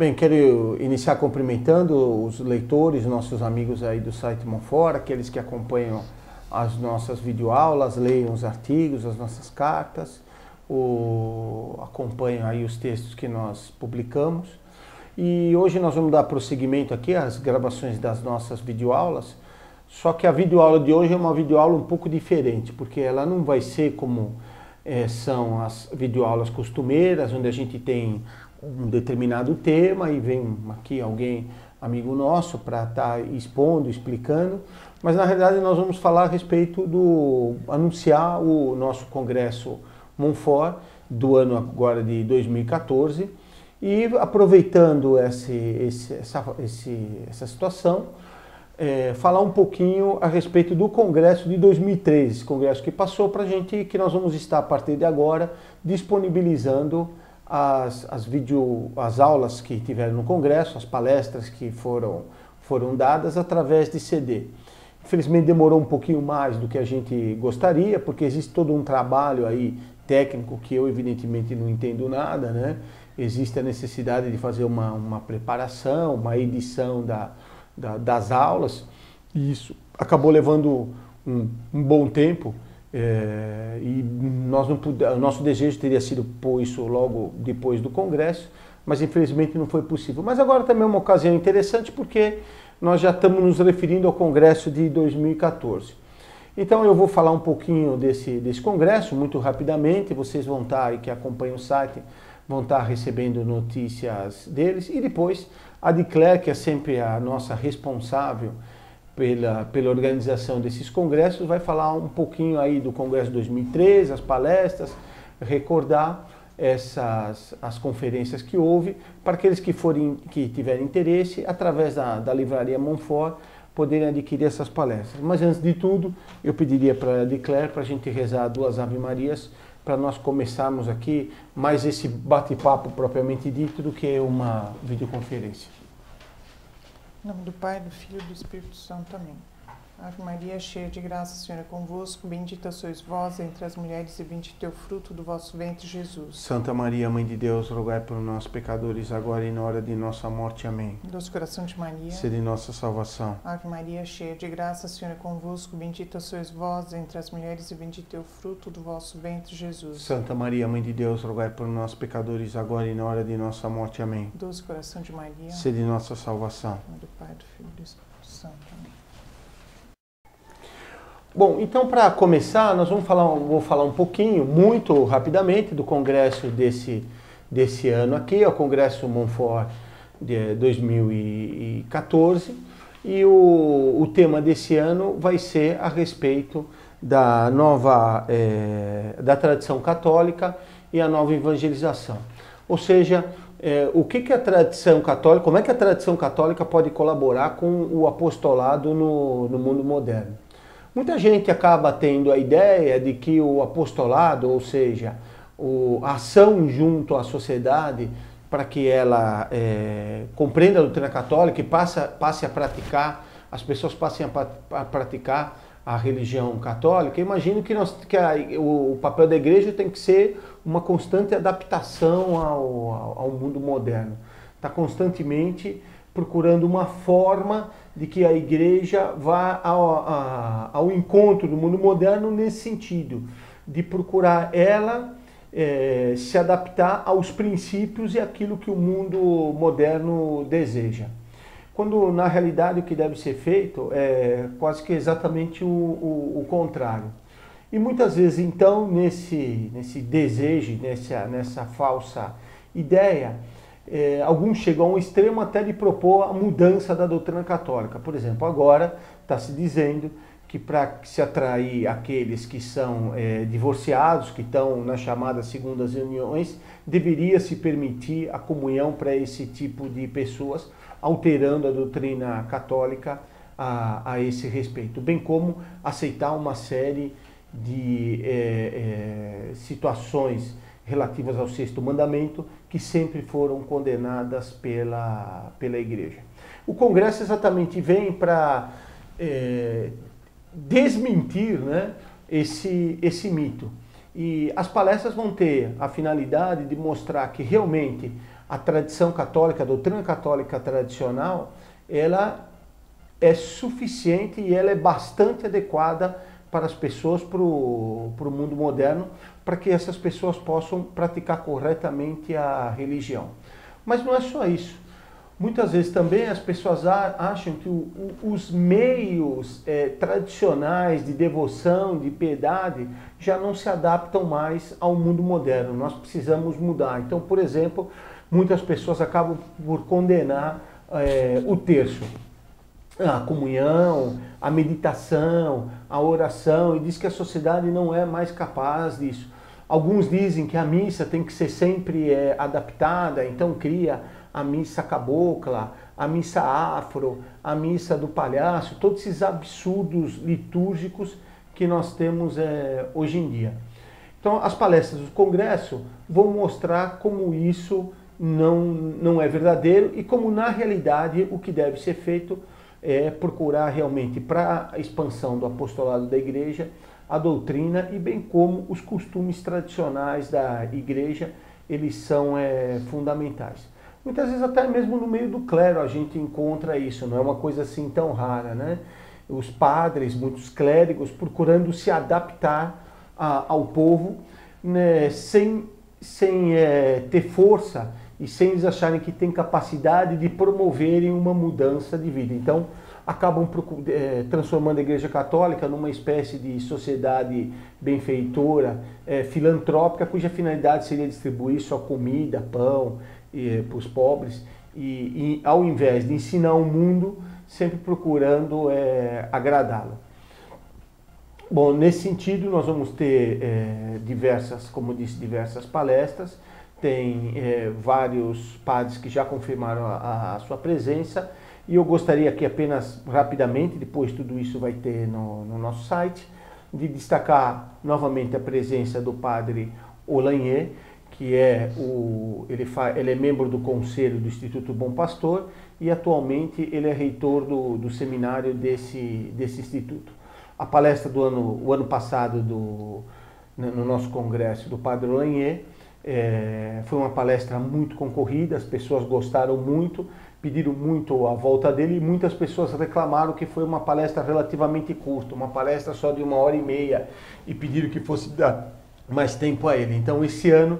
Bem, quero iniciar cumprimentando os leitores, nossos amigos aí do site Monfort, aqueles que acompanham as nossas videoaulas, leiam os artigos, as nossas cartas, acompanham aí os textos que nós publicamos. E hoje nós vamos dar prosseguimento aqui às gravações das nossas videoaulas, só que a videoaula de hoje é uma videoaula um pouco diferente, porque ela não vai ser como são as videoaulas costumeiras, onde a gente tem um determinado tema e vem aqui alguém, amigo nosso, para estar expondo, explicando, mas na realidade nós vamos falar a respeito anunciar o nosso congresso Monfort do ano agora de 2014 e aproveitando essa situação, falar um pouquinho a respeito do congresso de 2013, congresso que passou para a gente, que nós vamos estar a partir de agora disponibilizando as aulas que tiveram no congresso, as palestras que foram dadas através de CD. Infelizmente demorou um pouquinho mais do que a gente gostaria, porque existe todo um trabalho aí técnico que eu evidentemente não entendo nada, né? Existe a necessidade de fazer uma preparação, uma edição das aulas, e isso acabou levando um bom tempo. E o nosso desejo teria sido pôr isso logo depois do congresso, mas infelizmente não foi possível. Mas agora também é uma ocasião interessante porque nós já estamos nos referindo ao congresso de 2014. Então eu vou falar um pouquinho desse congresso, muito rapidamente. Vocês vão estar aí, que acompanham o site, vão estar recebendo notícias deles, e depois a Claire, que é sempre a nossa responsável pela organização desses congressos, vai falar um pouquinho aí do Congresso 2013, as palestras, recordar as conferências que houve, para aqueles que tiverem interesse, através da livraria Monfort, poderem adquirir essas palestras. Mas antes de tudo, eu pediria para a Claire para a gente rezar 2 Ave Marias, para nós começarmos aqui mais esse bate-papo propriamente dito do que uma videoconferência. Em nome do Pai, do Filho e do Espírito Santo. Amém. Ave Maria, cheia de graça, o Senhor é convosco, bendita sois vós entre as mulheres e bendito é o fruto do vosso ventre, Jesus. Santa Maria, Mãe de Deus, rogai por nós, pecadores, agora e na hora de nossa morte. Amém. Doce coração de Maria, sede nossa salvação. Ave Maria, cheia de graça, o Senhor é convosco, bendita sois vós entre as mulheres e bendito é o fruto do vosso ventre, Jesus. Santa Maria, Mãe de Deus, rogai por nós, pecadores, agora e na hora de nossa morte. Amém. Doce coração de Maria, sede nossa salvação. Em nome do Pai, do Filho e do Espírito Santo. Amém. Bom, então para começar, vou falar um pouquinho, muito rapidamente, do congresso desse ano aqui, é o Congresso Monfort de 2014, e o tema desse ano vai ser a respeito da tradição católica e a nova evangelização. Ou seja, o que a tradição católica, como é que a tradição católica pode colaborar com o apostolado no mundo moderno? Muita gente acaba tendo a ideia de que o apostolado, ou seja, a ação junto à sociedade para que ela compreenda a doutrina católica e passe a praticar, as pessoas passem a praticar a religião católica. Imagino que o papel da igreja tem que ser uma constante adaptação ao mundo moderno. Está constantemente procurando uma forma de que a igreja vá ao encontro do mundo moderno nesse sentido, de procurar se adaptar aos princípios e aquilo que o mundo moderno deseja. Quando na realidade o que deve ser feito é quase que exatamente o contrário. E muitas vezes então nesse desejo, nessa falsa ideia, alguns chegam a um extremo até de propor a mudança da doutrina católica. Por exemplo, agora está se dizendo que para se atrair aqueles que são divorciados, que estão nas chamadas segundas uniões, deveria se permitir a comunhão para esse tipo de pessoas, alterando a doutrina católica a esse respeito, bem como aceitar uma série de situações relativas ao 6º mandamento, que sempre foram condenadas pela igreja. O congresso exatamente vem para desmentir, né, esse mito. E as palestras vão ter a finalidade de mostrar que realmente a tradição católica, a doutrina católica tradicional, ela é suficiente e ela é bastante adequada para as pessoas, para o mundo moderno, para que essas pessoas possam praticar corretamente a religião. Mas não é só isso. Muitas vezes também as pessoas acham que os meios tradicionais de devoção, de piedade, já não se adaptam mais ao mundo moderno. Nós precisamos mudar. Então, por exemplo, muitas pessoas acabam por condenar o terço, a comunhão, a meditação, a oração, e diz que a sociedade não é mais capaz disso. Alguns dizem que a missa tem que ser sempre adaptada, então cria a missa cabocla, a missa afro, a missa do palhaço, todos esses absurdos litúrgicos que nós temos hoje em dia. Então as palestras do Congresso vão mostrar como isso não é verdadeiro e como na realidade o que deve ser feito é procurar realmente, para a expansão do apostolado da igreja, a doutrina e bem como os costumes tradicionais da igreja, eles são fundamentais. Muitas vezes até mesmo no meio do clero a gente encontra isso, não é uma coisa assim tão rara, né? Os padres, muitos clérigos, procurando se adaptar ao povo, né, sem ter força e sem eles acharem que tem capacidade de promoverem uma mudança de vida. Então, acabam transformando a Igreja Católica numa espécie de sociedade benfeitora, filantrópica, cuja finalidade seria distribuir só comida, pão para os pobres, e ao invés de ensinar o mundo, sempre procurando agradá-lo. Bom, nesse sentido, nós vamos ter como disse, diversas palestras. Tem vários padres que já confirmaram a sua presença, e eu gostaria aqui apenas rapidamente, depois tudo isso vai ter no nosso site, de destacar novamente a presença do padre Olanier, que ele é membro do conselho do Instituto Bom Pastor e atualmente ele é reitor do seminário desse instituto. A palestra o ano passado no nosso congresso do padre Olanier foi uma palestra muito concorrida, as pessoas gostaram muito, pediram muito a volta dele e muitas pessoas reclamaram que foi uma palestra relativamente curta, uma palestra só de 1h30 e pediram que fosse dar mais tempo a ele. Então esse ano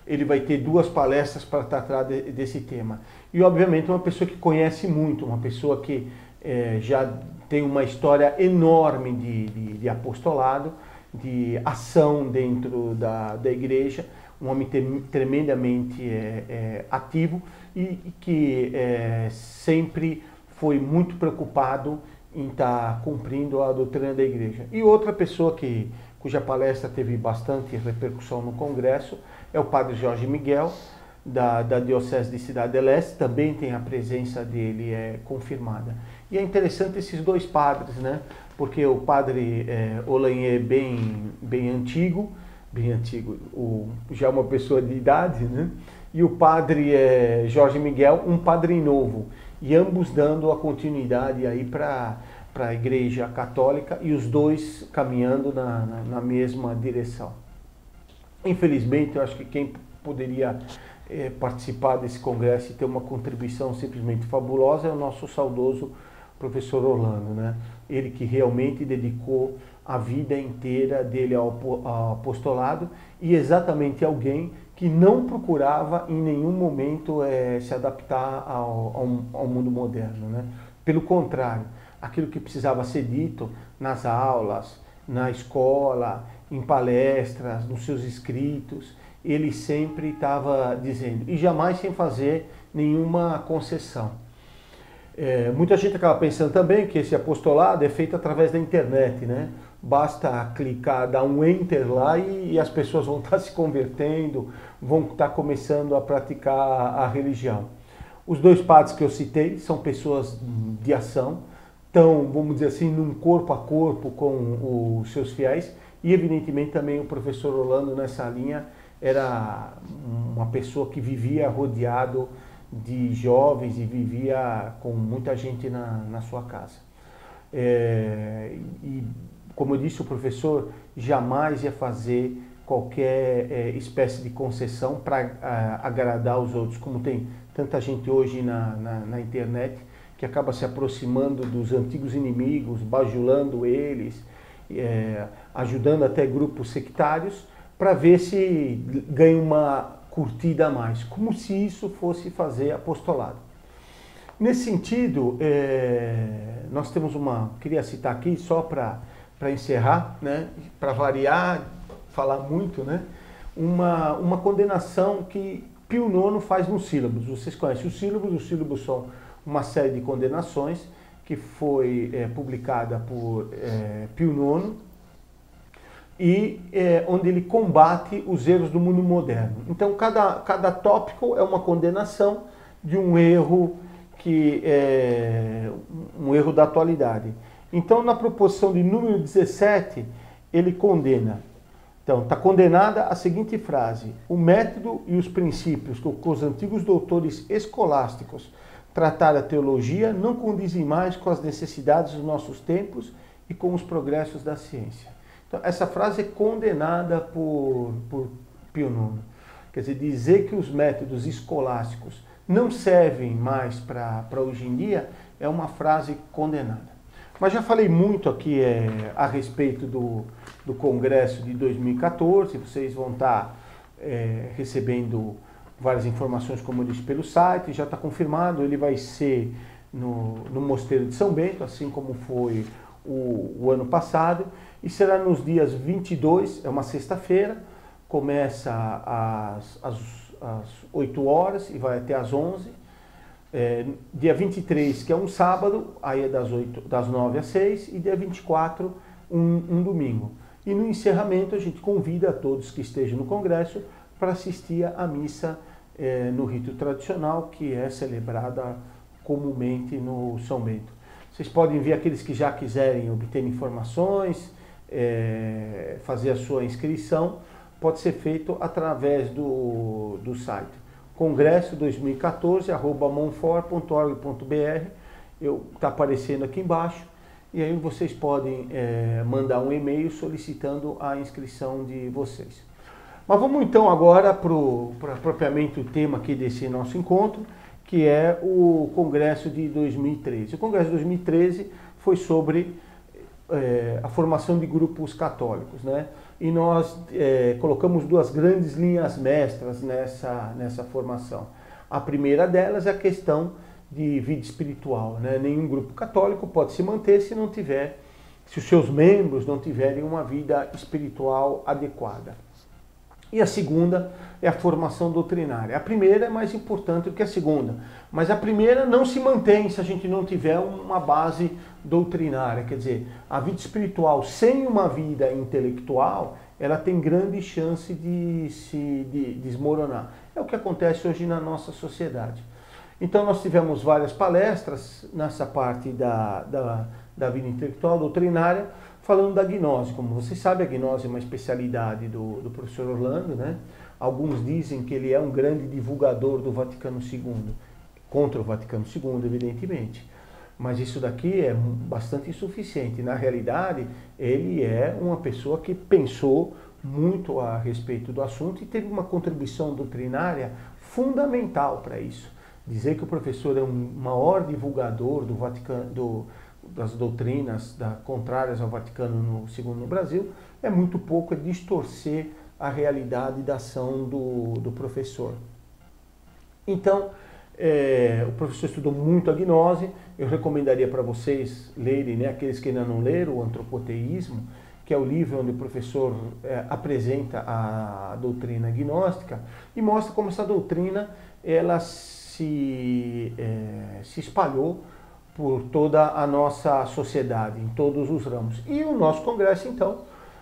ele vai ter 2 palestras para tratar desse tema. E obviamente uma pessoa que conhece muito, uma pessoa que já tem uma história enorme de apostolado, de ação dentro da igreja, um homem tremendamente ativo e que sempre foi muito preocupado em estar cumprindo a doutrina da igreja. E outra pessoa cuja palestra teve bastante repercussão no Congresso é o padre Jorge Miguel, da Diocese de Cidade del Este, também tem a presença dele confirmada. E é interessante esses 2 padres, né? Porque o padre Olanier é bem antigo, já uma pessoa de idade, né? E o padre Jorge Miguel, um padre novo, e ambos dando a continuidade aí para a Igreja Católica e os 2 caminhando na mesma direção. Infelizmente, eu acho que quem poderia participar desse congresso e ter uma contribuição simplesmente fabulosa é o nosso saudoso professor Orlando, né? Ele que realmente dedicou a vida inteira dele ao apostolado e exatamente alguém que não procurava em nenhum momento se adaptar ao mundo moderno, né? Pelo contrário, aquilo que precisava ser dito nas aulas, na escola, em palestras, nos seus escritos, ele sempre estava dizendo, e jamais sem fazer nenhuma concessão. Muita gente acaba pensando também que esse apostolado é feito através da internet, né? Basta clicar, dar um enter lá e as pessoas vão estar se convertendo, vão estar começando a praticar a religião. Os 2 padres que eu citei são pessoas de ação, estão, vamos dizer assim, num corpo a corpo com os seus fiéis, e evidentemente também o professor Orlando nessa linha era uma pessoa que vivia rodeado de jovens e vivia com muita gente na sua casa. E como eu disse, o professor jamais ia fazer qualquer espécie de concessão para agradar os outros, como tem tanta gente hoje na internet que acaba se aproximando dos antigos inimigos, bajulando eles, ajudando até grupos sectários para ver se ganha uma curtida a mais, como se isso fosse fazer apostolado. Nesse sentido, nós temos queria citar aqui só para encerrar, né, para variar, falar muito, né, uma condenação que Pio IX faz nos sílabos. Vocês conhecem os sílabos são uma série de condenações que foi publicada por Pio IX e onde ele combate os erros do mundo moderno. Então, cada tópico é uma condenação de um erro um erro da atualidade. Então, na proposição de número 17, ele condena. Então, está condenada a seguinte frase: o método e os princípios com que os antigos doutores escolásticos trataram a teologia não condizem mais com as necessidades dos nossos tempos e com os progressos da ciência. Então, essa frase é condenada por Pio IX. Quer dizer que os métodos escolásticos não servem mais para hoje em dia é uma frase condenada. Mas já falei muito aqui a respeito do Congresso de 2014, vocês vão estar recebendo várias informações, como eu disse, pelo site, já está confirmado, ele vai ser no Mosteiro de São Bento, assim como foi o ano passado, e será nos dias 22, é uma sexta-feira, começa às 8 horas e vai até às 11. Dia 23, que é um sábado, aí é das 9 às 6, e dia 24, um domingo. E no encerramento a gente convida a todos que estejam no congresso para assistir à missa no rito tradicional, que é celebrada comumente no São Bento. Vocês podem ver aqueles que já quiserem obter informações, fazer a sua inscrição, pode ser feito através do site congresso2014@monfort.org.br, está aparecendo aqui embaixo, e aí vocês podem mandar um e-mail solicitando a inscrição de vocês. Mas vamos então agora para propriamente o tema aqui desse nosso encontro, que é o Congresso de 2013. O Congresso de 2013 foi sobre a formação de grupos católicos, né? E nós colocamos duas grandes linhas mestras nessa formação. A primeira delas é a questão de vida espiritual, né? Nenhum grupo católico pode se manter se os seus membros não tiverem uma vida espiritual adequada. E a segunda é a formação doutrinária. A primeira é mais importante do que a segunda, mas a primeira não se mantém se a gente não tiver uma base doutrinária. Quer dizer, a vida espiritual sem uma vida intelectual, ela tem grande chance de se desmoronar. É o que acontece hoje na nossa sociedade. Então nós tivemos várias palestras nessa parte da vida intelectual, doutrinária, falando da gnose. Como vocês sabem, a gnose é uma especialidade do professor Orlando, né? Alguns dizem que ele é um grande divulgador do Vaticano II, contra o Vaticano II, evidentemente. Mas isso daqui é bastante insuficiente. Na realidade, ele é uma pessoa que pensou muito a respeito do assunto e teve uma contribuição doutrinária fundamental para isso. Dizer que o professor é um maior divulgador do Vaticano, das doutrinas contrárias ao Vaticano II no Brasil, é muito pouco, é distorcer a realidade da ação do professor. Então, o professor estudou muito a gnose. Eu recomendaria para vocês lerem, né, aqueles que ainda não leram, o Antropoteísmo, que é o livro onde o professor apresenta a doutrina gnóstica e mostra como essa doutrina ela se espalhou por toda a nossa sociedade, em todos os ramos. E o nosso congresso, então,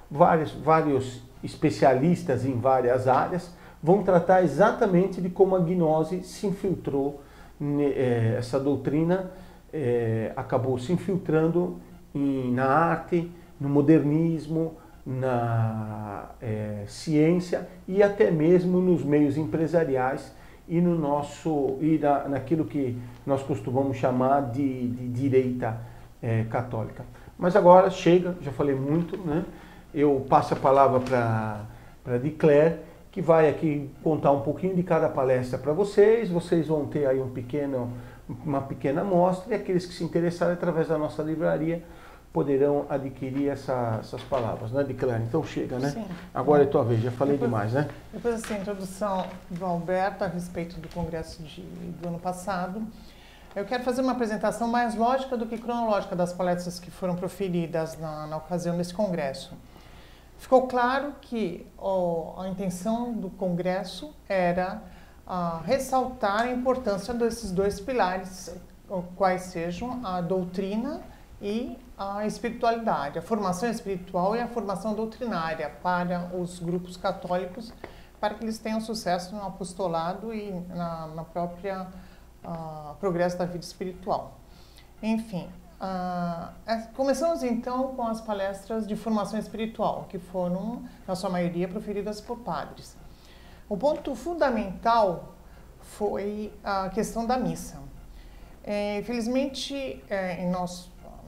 vários especialistas em várias áreas vão tratar exatamente de como a gnose se infiltrou, essa doutrina acabou se infiltrando na arte, no modernismo, na ciência e até mesmo nos meios empresariais e naquilo que nós costumamos chamar de direita católica. Mas agora chega, já falei muito, né? Eu passo a palavra para para a Claire, que vai aqui contar um pouquinho de cada palestra para vocês. Vocês vão ter aí uma pequena amostra, e aqueles que se interessarem através da nossa livraria poderão adquirir essas palavras, né, Claire? Então chega, né? Sim. Agora é tua vez, já falei demais, né? Depois dessa introdução do Alberto a respeito do congresso do ano passado, eu quero fazer uma apresentação mais lógica do que cronológica das palestras que foram proferidas na ocasião desse congresso. Ficou claro que a intenção do congresso era ressaltar a importância desses dois pilares, quais sejam a doutrina e a espiritualidade, a formação espiritual e a formação doutrinária para os grupos católicos, para que eles tenham sucesso no apostolado e na própria progresso da vida espiritual. Enfim, começamos então com as palestras de formação espiritual, que foram, na sua maioria, proferidas por padres. O ponto fundamental foi a questão da missa. Infelizmente,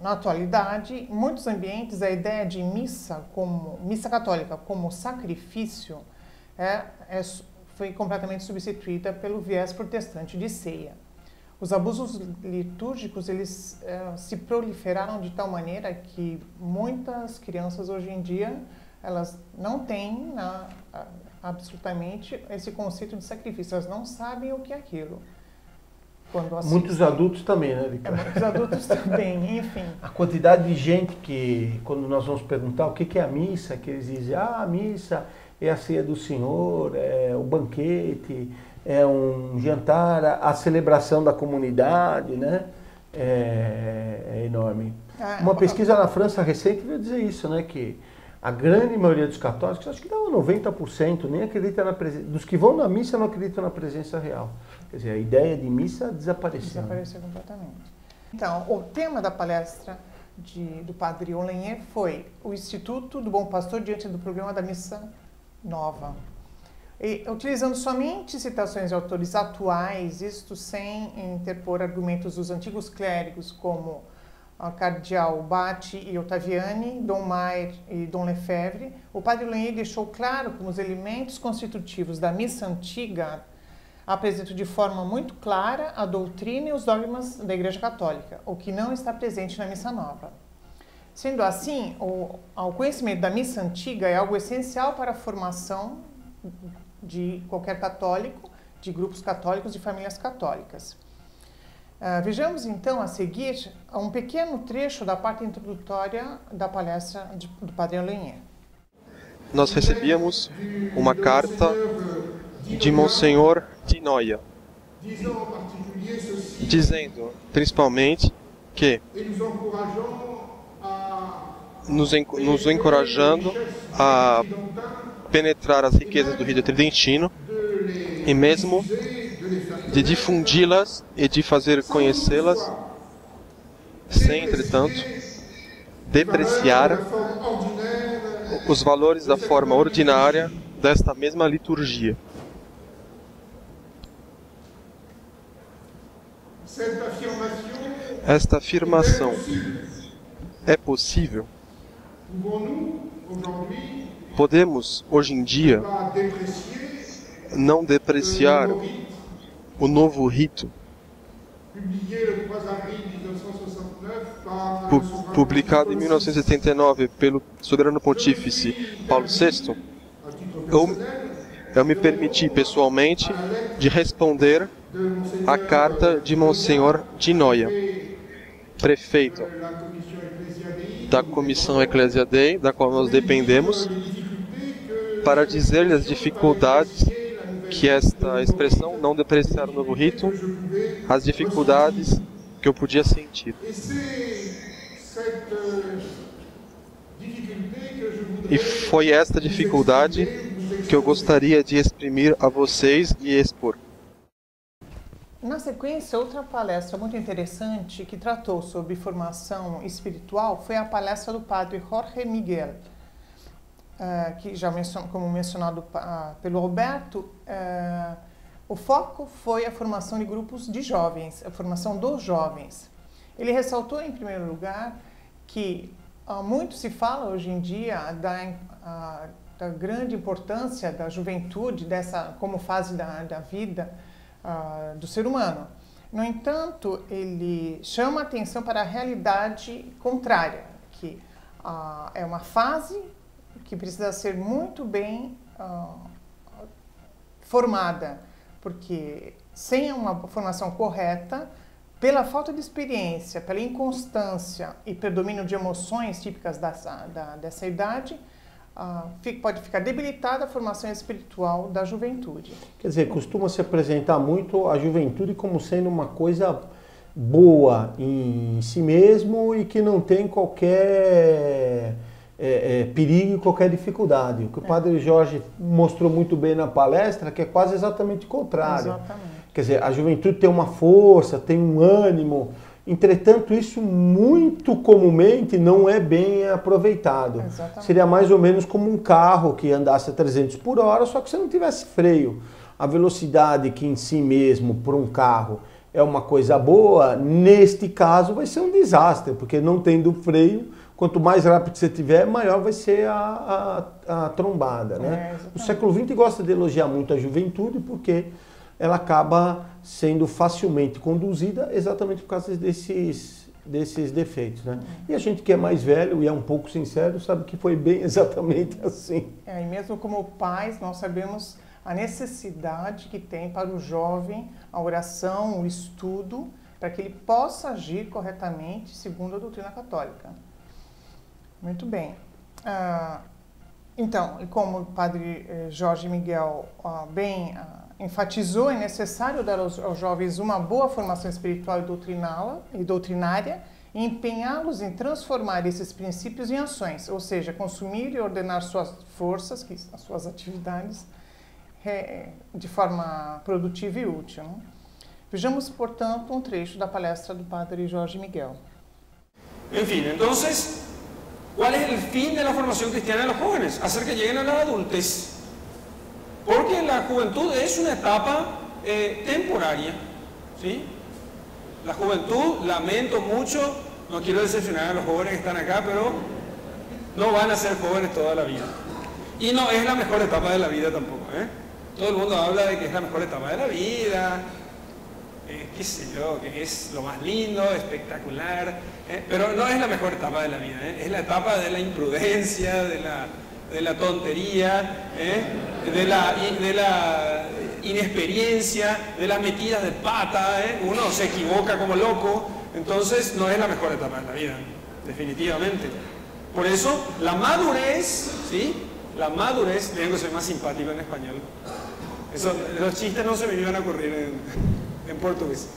na atualidade, em muitos ambientes, a ideia de missa católica como sacrifício foi completamente substituída pelo viés protestante de ceia. Os abusos litúrgicos, eles se proliferaram de tal maneira que muitas crianças hoje em dia, elas não têm absolutamente esse conceito de sacrifício, elas não sabem o que é aquilo. Muitos adultos também, né, Ricardo? Muitos adultos também, enfim. A quantidade de gente que, quando nós vamos perguntar o que é a missa, que eles dizem, a missa é a ceia do Senhor, é o banquete, é um jantar, a celebração da comunidade, né? É enorme. Uma pesquisa na França recente veio dizer isso, né? Que a grande maioria dos católicos, acho que dá 90%, nem acredita na presença, dos que vão na missa não acreditam na presença real. Quer dizer, a ideia de missa desapareceu. Desapareceu completamente. Então, o tema da palestra do padre Olenier foi o Instituto do Bom Pastor diante do programa da Missa Nova. E, utilizando somente citações de autores atuais, isto sem interpor argumentos dos antigos clérigos como Cardeal Batti e Ottaviani, Dom Maier e Dom Lefebvre, o padre Olenier deixou claro como os elementos constitutivos da missa antiga apresentam de forma muito clara a doutrina e os dogmas da Igreja Católica, o que não está presente na missa nova. Sendo assim, o conhecimento da missa antiga é algo essencial para a formação de qualquer católico, de grupos católicos, de famílias católicas. Vejamos então a seguir um pequeno trecho da parte introdutória da palestra do padre Olenier. Nós recebíamos uma carta de Monsenhor de Noia, dizendo principalmente que nos encorajando a penetrar as riquezas do rito tridentino e mesmo de difundi-las e de fazer conhecê-las, sem, entretanto, depreciar os valores da forma ordinária desta mesma liturgia. Esta afirmação é possível? Podemos, hoje em dia, não depreciar o novo rito publicado em 1979 pelo soberano pontífice Paulo VI. Eu me permiti pessoalmente de responder à carta de Monsenhor de Noia, prefeito da Comissão Ecclesia Dei, da qual nós dependemos, para dizer-lhe as dificuldades que esta expressão, não depreciar o novo rito, as dificuldades que eu podia sentir. E foi esta dificuldade que eu gostaria de exprimir a vocês e expor. Na sequência, outra palestra muito interessante que tratou sobre formação espiritual foi a palestra do padre Jorge Miguel, que já como mencionado pelo Alberto, o foco foi a formação de grupos de jovens, a formação dos jovens. Ele ressaltou, em primeiro lugar, que muito se fala hoje em dia da grande importância da juventude como fase da vida do ser humano. No entanto, ele chama a atenção para a realidade contrária, que é uma fase que precisa ser muito bem formada, porque sem uma formação correta, pela falta de experiência, pela inconstância e predomínio de emoções típicas dessa idade, pode ficar debilitada a formação espiritual da juventude. Quer dizer, costuma se apresentar muito a juventude como sendo uma coisa boa em si mesmo e que não tem qualquer perigo e qualquer dificuldade. O que o Padre Jorge mostrou muito bem na palestra, que é quase exatamente o contrário. Exatamente. Quer dizer, a juventude tem uma força, tem um ânimo, entretanto isso muito comumente não é bem aproveitado. Exatamente. Seria mais ou menos como um carro que andasse a 300 por hora, só que você não tivesse freio. A velocidade que em si mesmo, por um carro, é uma coisa boa, neste caso vai ser um desastre, porque não tendo freio, quanto mais rápido você tiver, maior vai ser a trombada. Né? O século XX gosta de elogiar muito a juventude, porque ela acaba sendo facilmente conduzida exatamente por causa desses defeitos. Né? E a gente que é mais velho e é um pouco sincero, sabe que foi bem exatamente assim. E mesmo como pais, nós sabemos a necessidade que tem para o jovem a oração, o estudo, para que ele possa agir corretamente segundo a doutrina católica. Muito bem. Então, como o Padre Jorge Miguel bem enfatizou, é necessário dar aos jovens uma boa formação espiritual e doutrinária e empenhá-los em transformar esses princípios em ações, ou seja, consumir e ordenar suas forças, as suas atividades, de forma produtiva e útil. Né? Vejamos, portanto, um trecho da palestra do Padre Jorge Miguel. En fin, entonces, ¿cuál es el fin de la formación cristiana de los jóvenes? Hacer que lleguen a la adultez. Porque la juventud es una etapa temporaria, ¿sí? La juventud, lamento mucho, no quiero decepcionar a los jóvenes que están acá, pero no van a ser jóvenes toda la vida. Y no es la mejor etapa de la vida tampoco, ¿eh? Todo el mundo habla de que es la mejor etapa de la vida, qué sé yo, que es lo más lindo, espectacular, pero no es la mejor etapa de la vida, es la etapa de la imprudencia, de la tontería, de la inexperiencia, de las metidas de pata, uno se equivoca como loco, entonces no es la mejor etapa de la vida, definitivamente. Por eso, la madurez, ¿sí? La madurez, tengo que ser más simpático en español, los chistes no se me iban a ocurrir en portugués.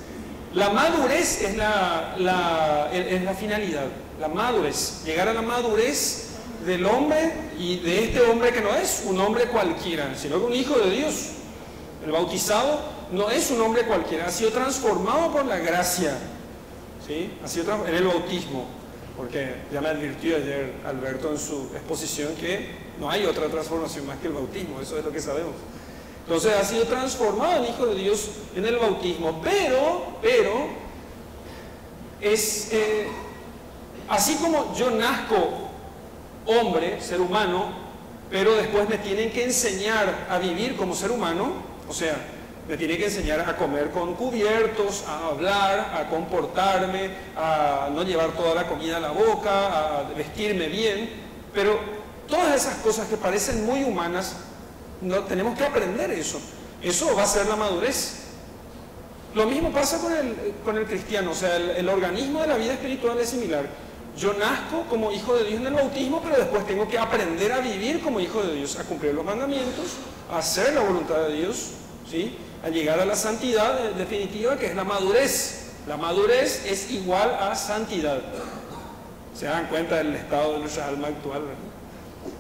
La madurez es la finalidad, la madurez, llegar a la madurez del hombre y de este hombre que no es un hombre cualquiera, sino que un hijo de Dios. El bautizado no es un hombre cualquiera, ha sido transformado por la gracia, ¿sí? Ha sido en el bautismo, porque ya me advirtió ayer Alberto en su exposición que no hay otra transformación más que el bautismo, eso es lo que sabemos. Entonces ha sido transformado el Hijo de Dios en el bautismo, pero es así como yo nazco hombre, ser humano, pero después me tienen que enseñar a vivir como ser humano, o sea, me tienen que enseñar a comer con cubiertos, a hablar, a comportarme, a no llevar toda la comida a la boca, a vestirme bien, pero todas esas cosas que parecen muy humanas, no, tenemos que aprender eso. Eso va a ser la madurez. Lo mismo pasa con el cristiano, o sea, el organismo de la vida espiritual es similar. Yo nazco como hijo de Dios en el bautismo, pero después tengo que aprender a vivir como hijo de Dios, a cumplir los mandamientos, a hacer la voluntad de Dios, ¿sí? A llegar a la santidad definitiva, que es la madurez. La madurez es igual a santidad. Se dan cuenta del estado de nuestra alma actual, ¿verdad?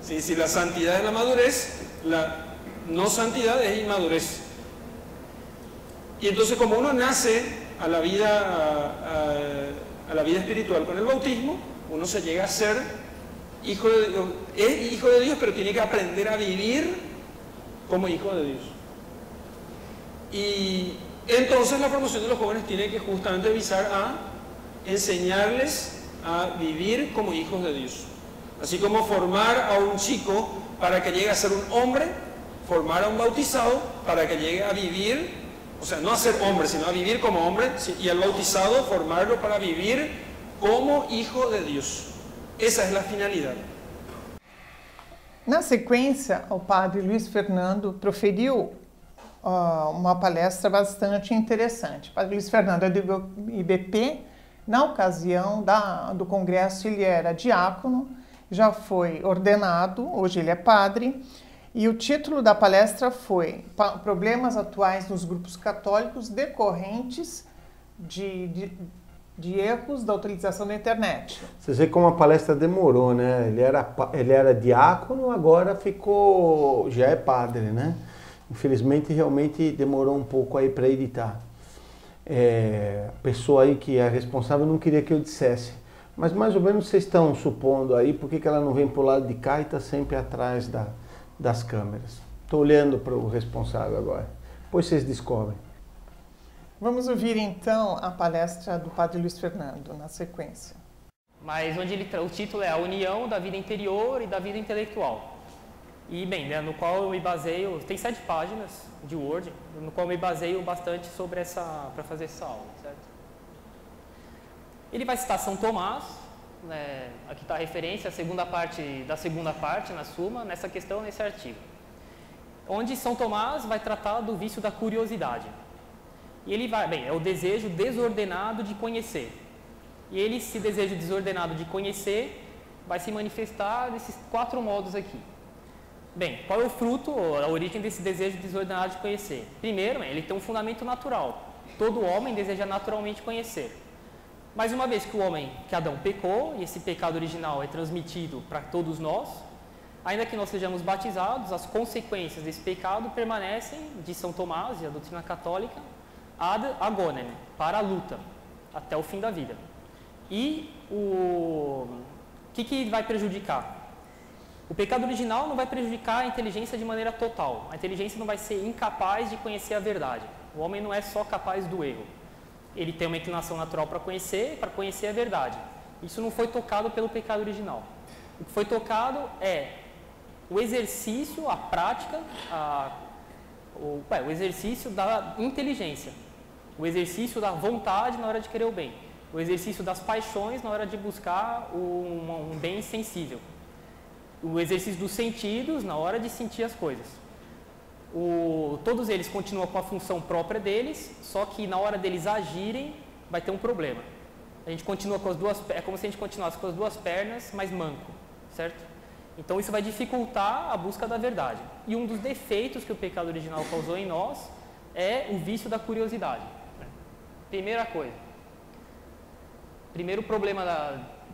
¿Sí? Si la santidad es la madurez, la no santidad es inmadurez. Y entonces, como uno nace a la vida espiritual con el bautismo, uno se llega a ser hijo de Dios. Es hijo de Dios, pero tiene que aprender a vivir como hijo de Dios. Y entonces la formación de los jóvenes tiene que justamente visar a enseñarles a vivir como hijos de Dios. Así como formar a un chico para que llegue a ser un hombre, formar a un bautizado para que llegue a vivir, o sea, no a ser hombre, sino a vivir como hombre, y al bautizado formarlo para vivir como hijo de Dios. Esa es la finalidad. Na sequência, o padre Luiz Fernando proferiu uma palestra bastante interessante. O padre Luiz Fernando é do IBP. Na ocasião do congresso, ele era diácono, já foi ordenado, hoje ele é padre, e o título da palestra foi Problemas atuais nos grupos católicos decorrentes de erros da utilização da internet. Você vê como a palestra demorou, né? Ele era diácono, agora já é padre, né? Infelizmente, realmente demorou um pouco aí para editar. A pessoa aí que é responsável não queria que eu dissesse. Mas mais ou menos vocês estão supondo aí por que ela não vem para o lado de cá e está sempre atrás das câmeras. Estou olhando para o responsável agora. Depois vocês descobrem. Vamos ouvir então a palestra do padre Luiz Fernando na sequência. Mas onde o título é A União da Vida Interior e da Vida Intelectual. E bem, né, no qual eu me baseio, tem 7 páginas de Word, no qual eu me baseio bastante sobre para fazer essa aula, certo? Ele vai citar São Tomás, né, aqui está a referência, a segunda parte na Suma, nessa questão, nesse artigo. Onde São Tomás vai tratar do vício da curiosidade. E ele é o desejo desordenado de conhecer. E esse desejo desordenado de conhecer vai se manifestar desses 4 modos aqui. Bem, qual é o fruto, a origem desse desejo desordenado de conhecer? Primeiro, ele tem um fundamento natural. Todo homem deseja naturalmente conhecer. Mas uma vez que Adão pecou, e esse pecado original é transmitido para todos nós, ainda que nós sejamos batizados, as consequências desse pecado permanecem, de São Tomás e a doutrina católica, ad agonem, para a luta, até o fim da vida. E o que vai prejudicar? O pecado original não vai prejudicar a inteligência de maneira total. A inteligência não vai ser incapaz de conhecer a verdade. O homem não é só capaz do erro. Ele tem uma inclinação natural para conhecer a verdade. Isso não foi tocado pelo pecado original. O que foi tocado é o exercício, a prática, o exercício da inteligência. O exercício da vontade na hora de querer o bem. O exercício das paixões na hora de buscar um bem sensível. O exercício dos sentidos na hora de sentir as coisas. Todos eles continuam com a função própria deles, só que na hora deles agirem vai ter um problema. A gente continua com as duas, é como se a gente continuasse com as 2 pernas, mas manco, certo? Então isso vai dificultar a busca da verdade. E um dos defeitos que o pecado original causou em nós é o vício da curiosidade. Primeira coisa. Primeiro problema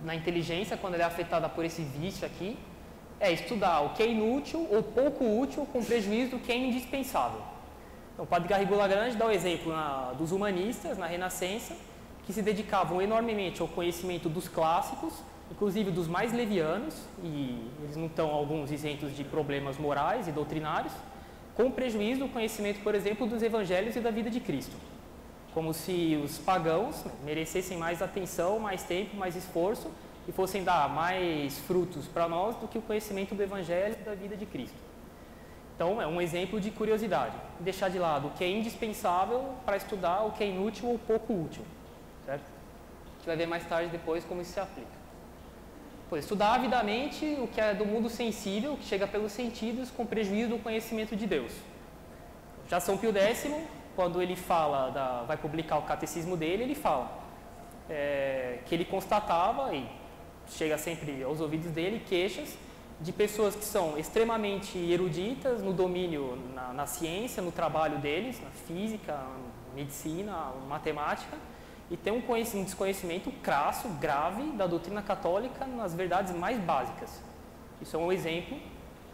na inteligência, quando ela é afetada por esse vício aqui, é estudar o que é inútil ou pouco útil com prejuízo do que é indispensável. Então, o padre Garrigou Lagrange dá o exemplo dos humanistas, na Renascença, que se dedicavam enormemente ao conhecimento dos clássicos, inclusive dos mais levianos, e eles não estão alguns isentos de problemas morais e doutrinários, com prejuízo do conhecimento, por exemplo, dos evangelhos e da vida de Cristo. Como se os pagãos merecessem mais atenção, mais tempo, mais esforço, e fossem dar mais frutos para nós do que o conhecimento do Evangelho e da vida de Cristo. Então, é um exemplo de curiosidade. Deixar de lado o que é indispensável para estudar o que é inútil ou pouco útil. Certo? A gente vai ver mais tarde depois como isso se aplica. Pois, estudar avidamente o que é do mundo sensível, que chega pelos sentidos, com prejuízo do conhecimento de Deus. Já São Pio X, quando ele vai publicar o catecismo dele, ele fala que ele constatava, e chega sempre aos ouvidos dele, queixas de pessoas que são extremamente eruditas no domínio, na ciência, no trabalho deles, na física, medicina, matemática, e tem um desconhecimento crasso, grave, da doutrina católica nas verdades mais básicas. Isso é um exemplo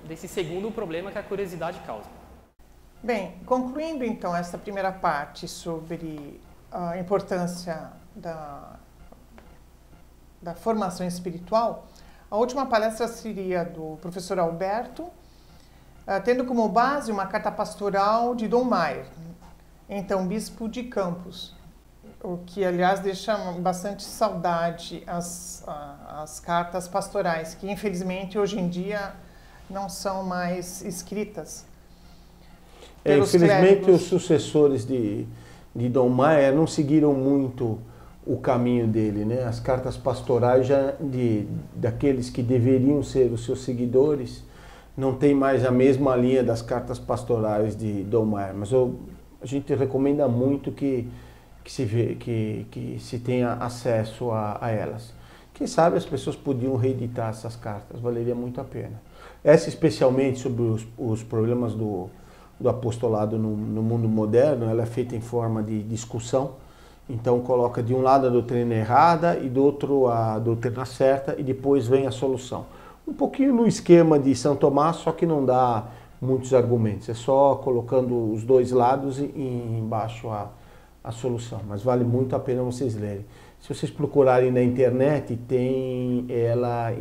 desse segundo problema que a curiosidade causa. Bem, concluindo então essa primeira parte sobre a importância da formação espiritual, a última palestra seria do professor Alberto, tendo como base uma carta pastoral de Dom Maier, então bispo de Campos, o que aliás deixa bastante saudade as cartas pastorais, que infelizmente hoje em dia não são mais escritas. Infelizmente, os sucessores de Dom Maier não seguiram muito o caminho dele, né? As cartas pastorais daqueles que deveriam ser os seus seguidores não tem mais a mesma linha das cartas pastorais de Dom Maier, mas a gente recomenda muito que se tenha acesso a elas. Quem sabe as pessoas podiam reeditar essas cartas, valeria muito a pena. Essa especialmente sobre os problemas do apostolado no mundo moderno, ela é feita em forma de discussão, então coloca de um lado a doutrina errada e do outro a doutrina certa e depois vem a solução. Um pouquinho no esquema de São Tomás, só que não dá muitos argumentos, é só colocando os dois lados e embaixo a solução, mas vale muito a pena vocês lerem. Se vocês procurarem na internet, tem ela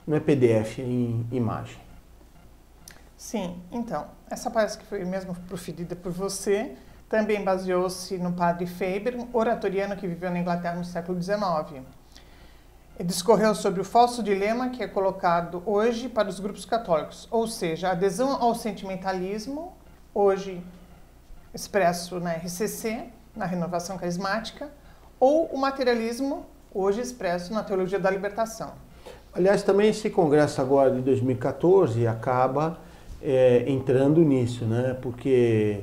não é PDF, é em imagem. Sim, então, essa palestra que foi mesmo proferida por você, também baseou-se no padre Faber, um oratoriano que viveu na Inglaterra no século XIX. Ele discorreu sobre o falso dilema que é colocado hoje para os grupos católicos, ou seja, a adesão ao sentimentalismo, hoje expresso na RCC, na Renovação Carismática, ou o materialismo, hoje expresso na Teologia da Libertação. Aliás, também esse congresso agora de 2014 acaba entrando nisso, né? Porque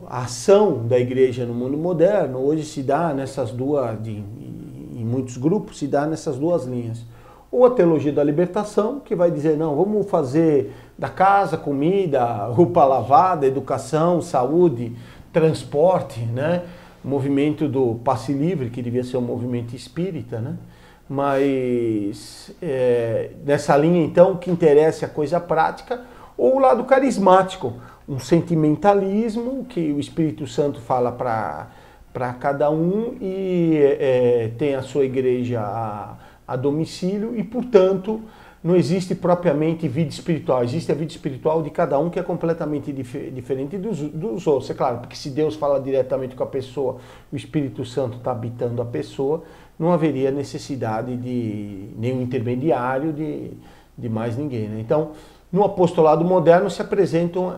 a ação da igreja no mundo moderno hoje se dá nessas duas, em muitos grupos, se dá nessas duas linhas. Ou a teologia da libertação, que vai dizer, não, vamos fazer da casa, comida, roupa lavada, educação, saúde, transporte, né? Movimento do passe livre, que devia ser um movimento espírita, né? Mas nessa linha, então, o que interessa é a coisa prática, ou o lado carismático, um sentimentalismo que o Espírito Santo fala para cada um e tem a sua igreja a domicílio e, portanto, não existe propriamente vida espiritual, existe a vida espiritual de cada um que é completamente diferente dos outros. É claro, porque se Deus fala diretamente com a pessoa, o Espírito Santo está habitando a pessoa, não haveria necessidade de nenhum intermediário, de mais ninguém, né? Então, no apostolado moderno se apresentam,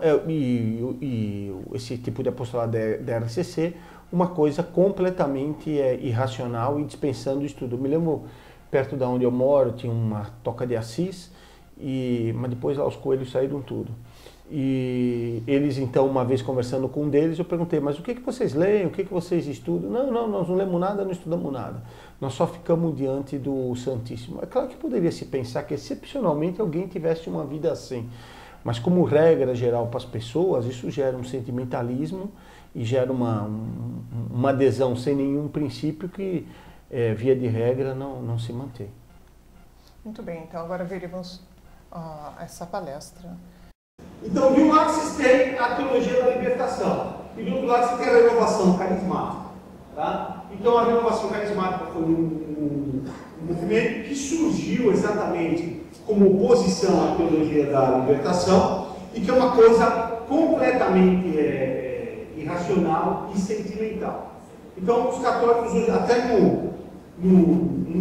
esse tipo de apostolado da RCC, uma coisa completamente irracional e dispensando o estudo. Eu me lembro, perto de onde eu moro, tinha uma toca de Assis, mas depois lá os coelhos saíram tudo. E eles, então, uma vez conversando com um deles, eu perguntei, mas o que vocês leem, o que vocês estudam? Não, nós não lemos nada, não estudamos nada. Nós só ficamos diante do Santíssimo. É claro que poderia se pensar que, excepcionalmente, alguém tivesse uma vida assim. Mas, como regra geral para as pessoas, isso gera um sentimentalismo e gera uma adesão sem nenhum princípio que, via de regra, não se mantém. Muito bem, então agora veremos essa palestra. Então, de um lado vocês têm a teologia da libertação e do outro lado você tem a renovação carismática. Tá? Então, a renovação carismática foi um movimento que surgiu exatamente como oposição à teologia da libertação e que é uma coisa completamente irracional e sentimental. Então, os católicos, até num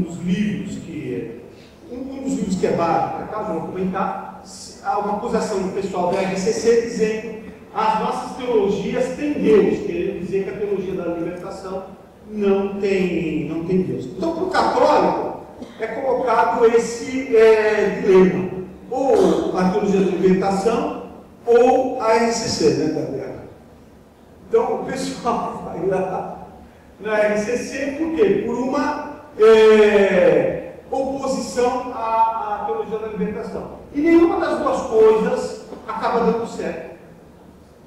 dos livros que é básico, por acaso eu vou comentar, há uma acusação do pessoal da RCC dizendo as nossas teologias têm Deus, querendo dizer que a teologia da libertação não tem Deus. Então, para o católico, é colocado esse dilema, ou a teologia da libertação, ou a RCC, né, Gabriela? Então, o pessoal vai lá na RCC, por quê? Por uma oposição à teologia da libertação. E nenhuma das duas coisas acaba dando certo.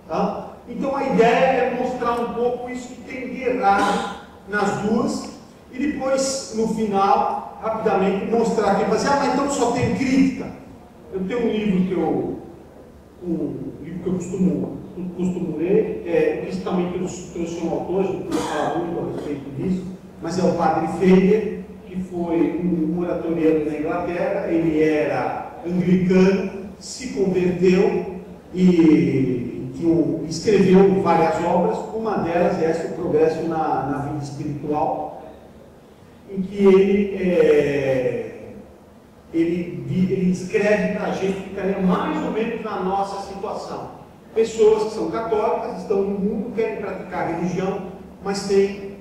Tá? Então a ideia é mostrar um pouco isso que tem de errado nas duas e depois, no final, rapidamente mostrar que mas então só tem crítica. Eu tenho um livro que eu costumo ler, principalmente eu trouxe um autor, a gente pode falar muito a respeito disso, mas é o padre Faber, que foi um oratoriano na Inglaterra. Ele era anglicano, se converteu e escreveu várias obras. Uma delas é essa, O Progresso na Vida Espiritual, em que ele ele escreve para a gente que ficaria mais ou menos na nossa situação. Pessoas que são católicas, estão no mundo, querem praticar religião, mas têm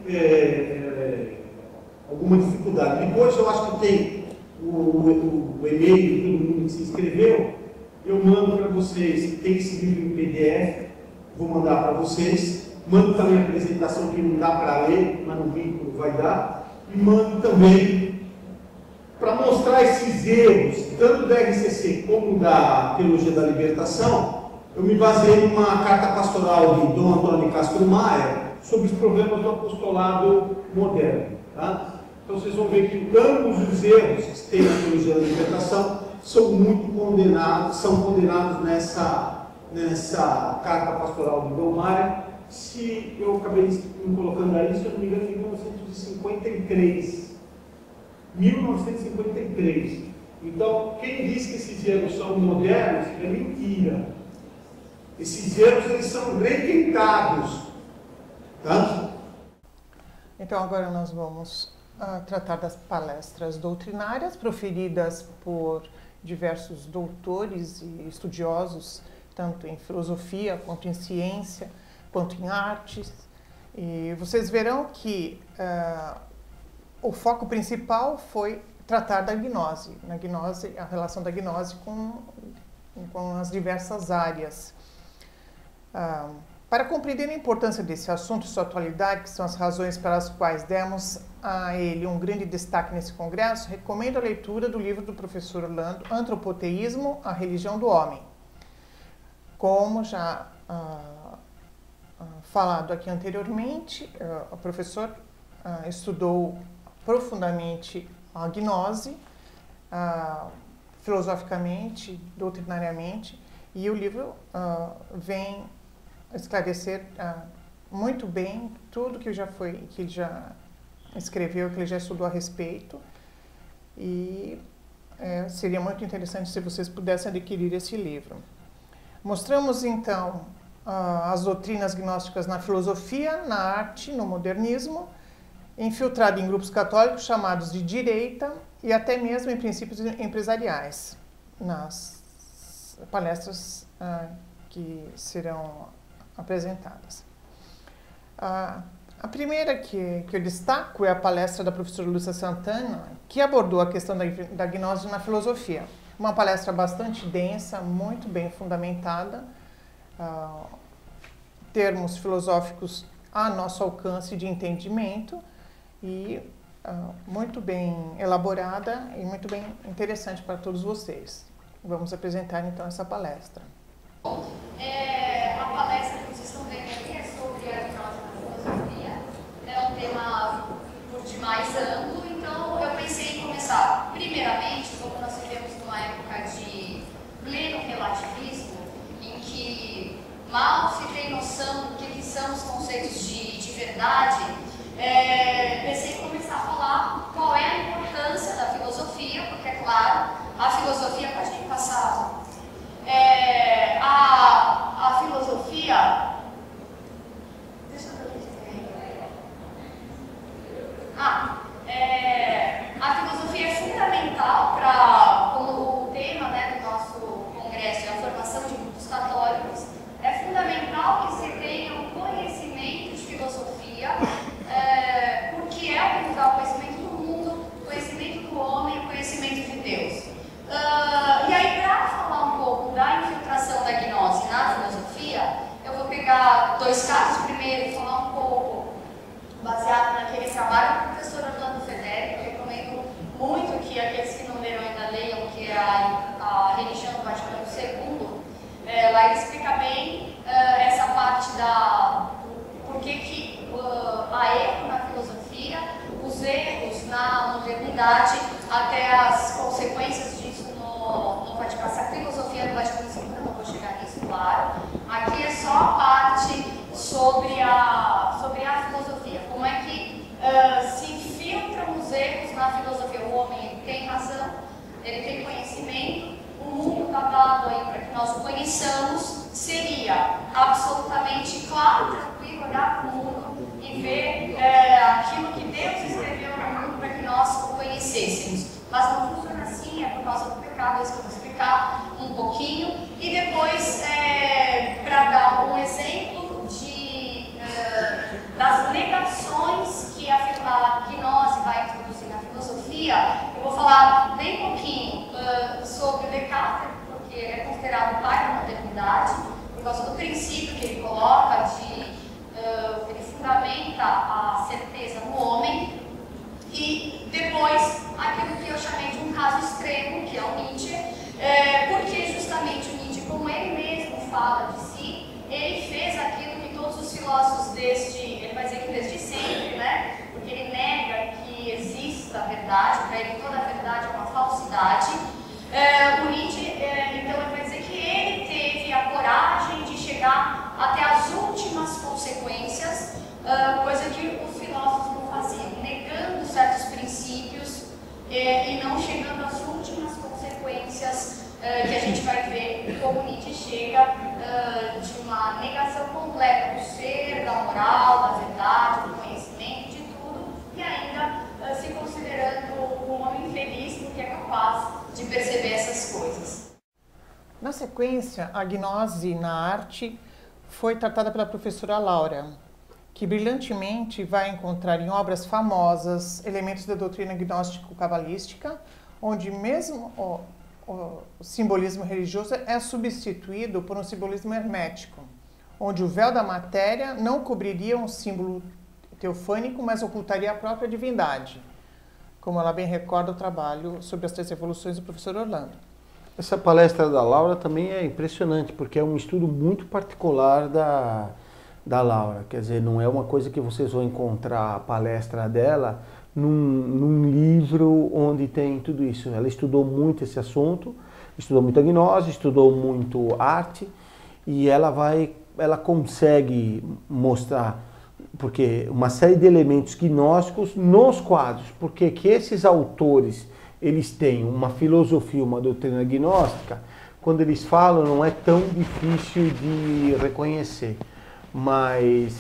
alguma dificuldade. Depois eu acho que tem o e-mail de todo mundo que se inscreveu, eu mando para vocês, tem esse livro em PDF, vou mandar para vocês, mando também a apresentação que não dá para ler, mas no vínculo vai dar, e mando também para mostrar esses erros, tanto da RCC como da Teologia da Libertação. Eu me baseei numa carta pastoral de Dom Antônio Castro Maia sobre os problemas do apostolado moderno. Tá? Então vocês vão ver que ambos os erros que tem na Teologia da Libertação são muito condenados, nessa carta pastoral de Dom Maia. Se eu acabei me colocando aí, se eu não me engano, em 1953. 1953. Então, quem diz que esses erros são modernos é mentira. Esses erros, eles são requentados. Tá? Então, agora nós vamos tratar das palestras doutrinárias proferidas por diversos doutores e estudiosos, tanto em filosofia, quanto em ciência, quanto em artes. E vocês verão que o foco principal foi tratar da gnose, a relação da gnose com as diversas áreas. Para compreender a importância desse assunto e sua atualidade, que são as razões pelas quais demos a ele um grande destaque nesse congresso, recomendo a leitura do livro do professor Orlando, Antropoteísmo, a Religião do Homem. Como já falado aqui anteriormente, o professor estudou profundamente a gnose, filosoficamente, doutrinariamente, e o livro vem esclarecer muito bem tudo que ele já escreveu, que ele já estudou a respeito, e seria muito interessante se vocês pudessem adquirir esse livro. Mostramos então as doutrinas gnósticas na filosofia, na arte, no modernismo, infiltrado em grupos católicos chamados de direita e até mesmo em princípios empresariais, nas palestras que serão apresentadas. A primeira que eu destaco é a palestra da professora Lúcia Santana, que abordou a questão da gnose na filosofia. Uma palestra bastante densa, muito bem fundamentada, termos filosóficos a nosso alcance de entendimento e muito bem elaborada e muito bem interessante para todos vocês. Vamos apresentar então essa palestra. A palestra que vocês estão vendo aqui é sobre a gnose na filosofia. É um tema por demais amplo, então eu pensei em começar primeiramente, como nós vivemos numa época de pleno relativismo, em que mal se tem noção do que são os conceitos de verdade, pensei em começar a falar qual é a importância da filosofia, porque, é claro, a filosofia pode ir passado. A filosofia... Deixa eu ver o que tem. A filosofia é fundamental para, como o tema, né, do nosso congresso é a formação de grupos católicos, é fundamental que se tenha um conhecimento de filosofia, porque é o que nos dá o conhecimento do mundo, o conhecimento do homem, o conhecimento de Deus. E aí, para falar um pouco da infiltração da gnose na filosofia, eu vou pegar dois casos. Primeiro, falar um pouco baseado naquele trabalho do professor Orlando Fedeli, que eu recomendo muito que aqueles que não leram ainda leiam, que é a Religião do Vaticano II. Lá ele explica bem essa parte por que há erro na filosofia, os erros na modernidade, até as consequências disso no Vaticano. Essa filosofia do Vaticano II, eu não vou chegar nisso, claro. Aqui é só a parte sobre a filosofia. Como é que se infiltram os erros na filosofia? O homem tem razão, ele tem conhecimento, o mundo está dado aí para que nós o conheçamos. Seria absolutamente claro, tranquilo, olhar para o mundo e ver aquilo que Deus escreveu no mundo para que nós o conhecêssemos. Mas não funciona assim, é por que a gente vai ver como Nietzsche chega de uma negação completa do ser, da moral, da verdade, do conhecimento, de tudo, e ainda se considerando um homem feliz porque é capaz de perceber essas coisas. Na sequência, a gnose na arte foi tratada pela professora Laura, que brilhantemente vai encontrar em obras famosas elementos da doutrina gnóstico-cabalística, onde mesmo o simbolismo religioso é substituído por um simbolismo hermético, onde o véu da matéria não cobriria um símbolo teofânico, mas ocultaria a própria divindade, como ela bem recorda o trabalho sobre as 3 revoluções do professor Orlando. Essa palestra da Laura também é impressionante, porque é um estudo muito particular da Laura. Quer dizer, não é uma coisa que vocês vão encontrar a palestra dela num livro onde tem tudo isso. Ela estudou muito esse assunto, estudou muito a gnose, estudou muito arte, e ela consegue mostrar, porque uma série de elementos gnósticos nos quadros, porque que esses autores eles têm uma filosofia, uma doutrina gnóstica, quando eles falam não é tão difícil de reconhecer. Mas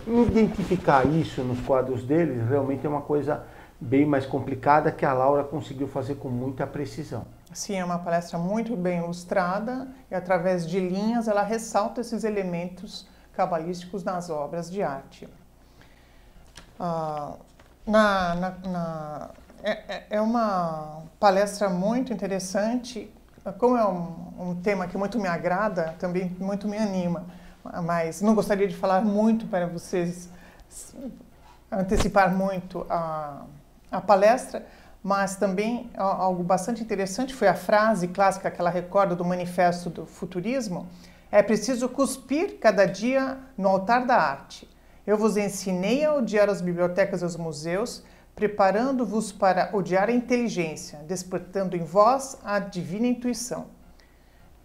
identificar isso nos quadros deles realmente é uma coisa bem mais complicada que a Laura conseguiu fazer com muita precisão. Sim, é uma palestra muito bem ilustrada e através de linhas ela ressalta esses elementos cabalísticos nas obras de arte. É uma palestra muito interessante, como é um tema que muito me agrada, também muito me anima, mas não gostaria de falar muito para vocês antecipar muito a palestra, mas também algo bastante interessante foi a frase clássica que ela recorda do Manifesto do Futurismo: é preciso cuspir cada dia no altar da arte. Eu vos ensinei a odiar as bibliotecas e os museus, preparando-vos para odiar a inteligência, despertando em vós a divina intuição.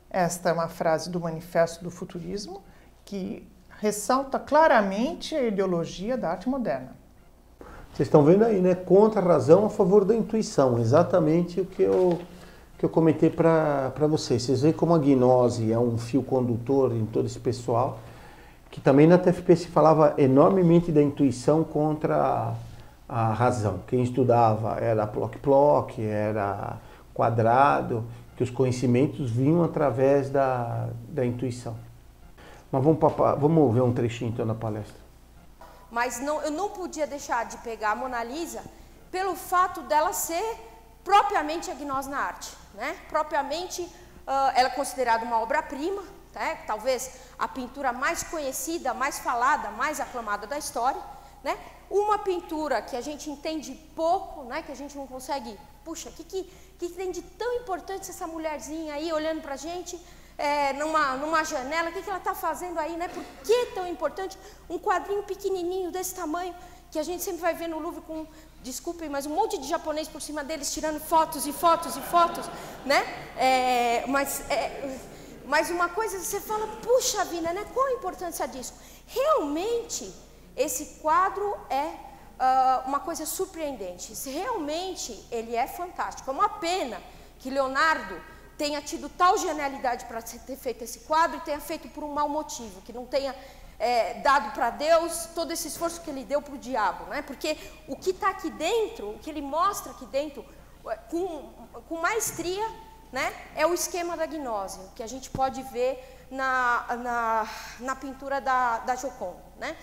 Esta é uma frase do Manifesto do Futurismo que ressalta claramente a ideologia da arte moderna. Vocês estão vendo aí, né? Contra a razão, a favor da intuição. Exatamente o que eu comentei para vocês. Vocês veem como a gnose é um fio condutor em todo esse pessoal, que também na TFP se falava enormemente da intuição contra a razão. Quem estudava era Plock, era Quadrado, que os conhecimentos vinham através da intuição. Mas vamos ver um trechinho então na palestra. Mas eu não podia deixar de pegar a Mona Lisa pelo fato dela ser propriamente a gnose na arte, né? Propriamente, ela é considerada uma obra-prima, né? Talvez a pintura mais conhecida, mais falada, mais aclamada da história, né? Uma pintura que a gente entende pouco, né? Que a gente não consegue, puxa, o que tem de tão importante essa mulherzinha aí olhando pra gente numa janela, o que ela está fazendo aí, né? Por que tão importante? Um quadrinho pequenininho desse tamanho, que a gente sempre vai ver no Louvre com, desculpem, mas um monte de japonês por cima deles tirando fotos e fotos e fotos, né? Mas uma coisa, você fala, puxa vida, né? Qual a importância disso? Realmente, esse quadro é uma coisa surpreendente. Realmente, ele é fantástico. É uma pena que Leonardo tenha tido tal genialidade para ter feito esse quadro e tenha feito por um mau motivo, que não tenha dado para Deus todo esse esforço que ele deu para o diabo, né? Porque o que está aqui dentro, o que ele mostra aqui dentro, com maestria, né, é o esquema da gnose, que a gente pode ver na pintura da Gioconda, né?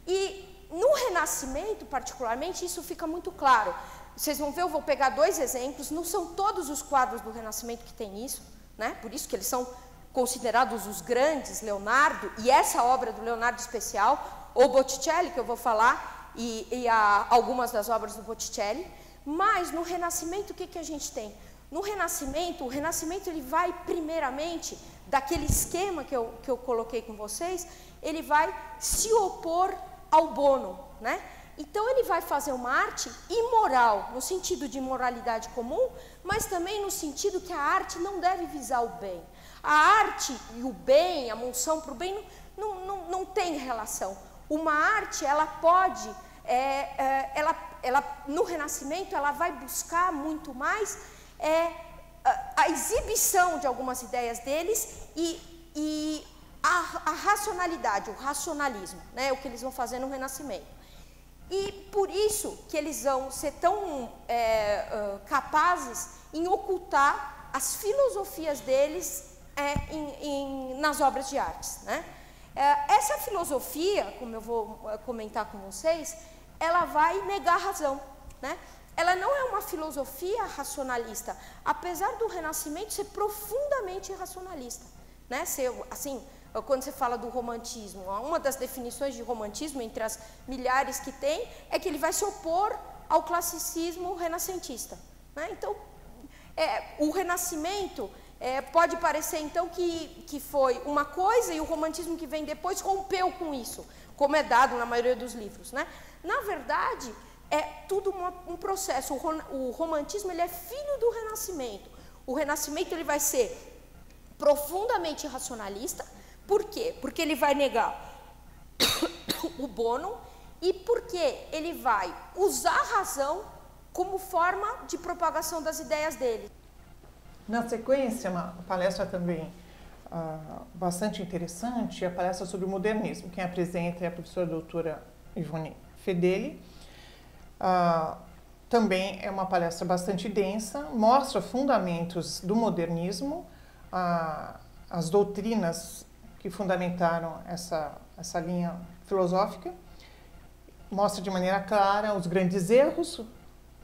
E no Renascimento, particularmente, isso fica muito claro. Vocês vão ver, eu vou pegar 2 exemplos, não são todos os quadros do Renascimento que tem isso, né? Por isso que eles são considerados os grandes, Leonardo, e essa obra do Leonardo especial, ou Botticelli, que eu vou falar, e algumas das obras do Botticelli. Mas no Renascimento, o que a gente tem? No Renascimento, o Renascimento ele vai primeiramente, daquele esquema que eu coloquei com vocês, ele vai se opor ao bono, né? Então ele vai fazer uma arte imoral, no sentido de moralidade comum, mas também no sentido que a arte não deve visar o bem. A arte e o bem, a monção para o bem, não tem relação. Uma arte, ela pode, no Renascimento, ela vai buscar muito mais a exibição de algumas ideias deles e a racionalidade, o racionalismo, né, o que eles vão fazer no Renascimento. E por isso que eles vão ser tão capazes em ocultar as filosofias deles nas obras de artes, né? Essa filosofia, como eu vou comentar com vocês, ela vai negar a razão, né? Ela não é uma filosofia racionalista, apesar do Renascimento ser profundamente racionalista, né? Assim, quando você fala do romantismo, uma das definições de romantismo, entre as milhares que tem, é que ele vai se opor ao classicismo renascentista, né? Então, o Renascimento pode parecer, então, que foi uma coisa e o romantismo que vem depois rompeu com isso, como é dado na maioria dos livros, né? Na verdade, é tudo um processo. O romantismo ele é filho do Renascimento. O Renascimento ele vai ser profundamente racionalista. Por quê? Porque ele vai negar o bono e porque ele vai usar a razão como forma de propagação das ideias dele. Na sequência, uma palestra também bastante interessante, é a palestra sobre o modernismo. Quem apresenta é a professora doutora Ivone Fedeli. Também é uma palestra bastante densa, mostra fundamentos do modernismo, as doutrinas que fundamentaram essa linha filosófica, mostra de maneira clara os grandes erros,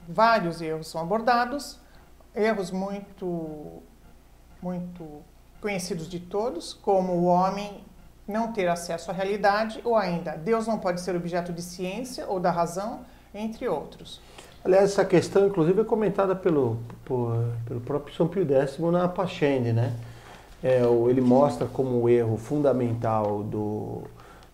vários erros são abordados, erros muito conhecidos de todos, como o homem não ter acesso à realidade, ou ainda, Deus não pode ser objeto de ciência ou da razão, entre outros. Aliás, essa questão, inclusive, é comentada pelo próprio São Pio X na Pascendi, né? Ele mostra como o erro fundamental do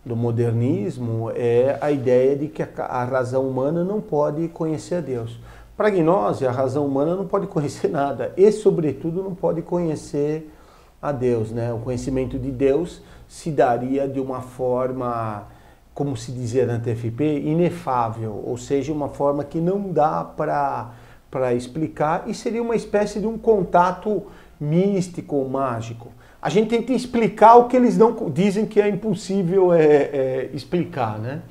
modernismo é a ideia de que a razão humana não pode conhecer a Deus. Para a gnose, a razão humana não pode conhecer nada e, sobretudo, não pode conhecer a Deus, né? O conhecimento de Deus se daria de uma forma, como se dizia na TFP, inefável, ou seja, uma forma que não dá para explicar e seria uma espécie de um contato místico ou mágico. A gente tenta explicar o que eles não dizem que é impossível explicar, né?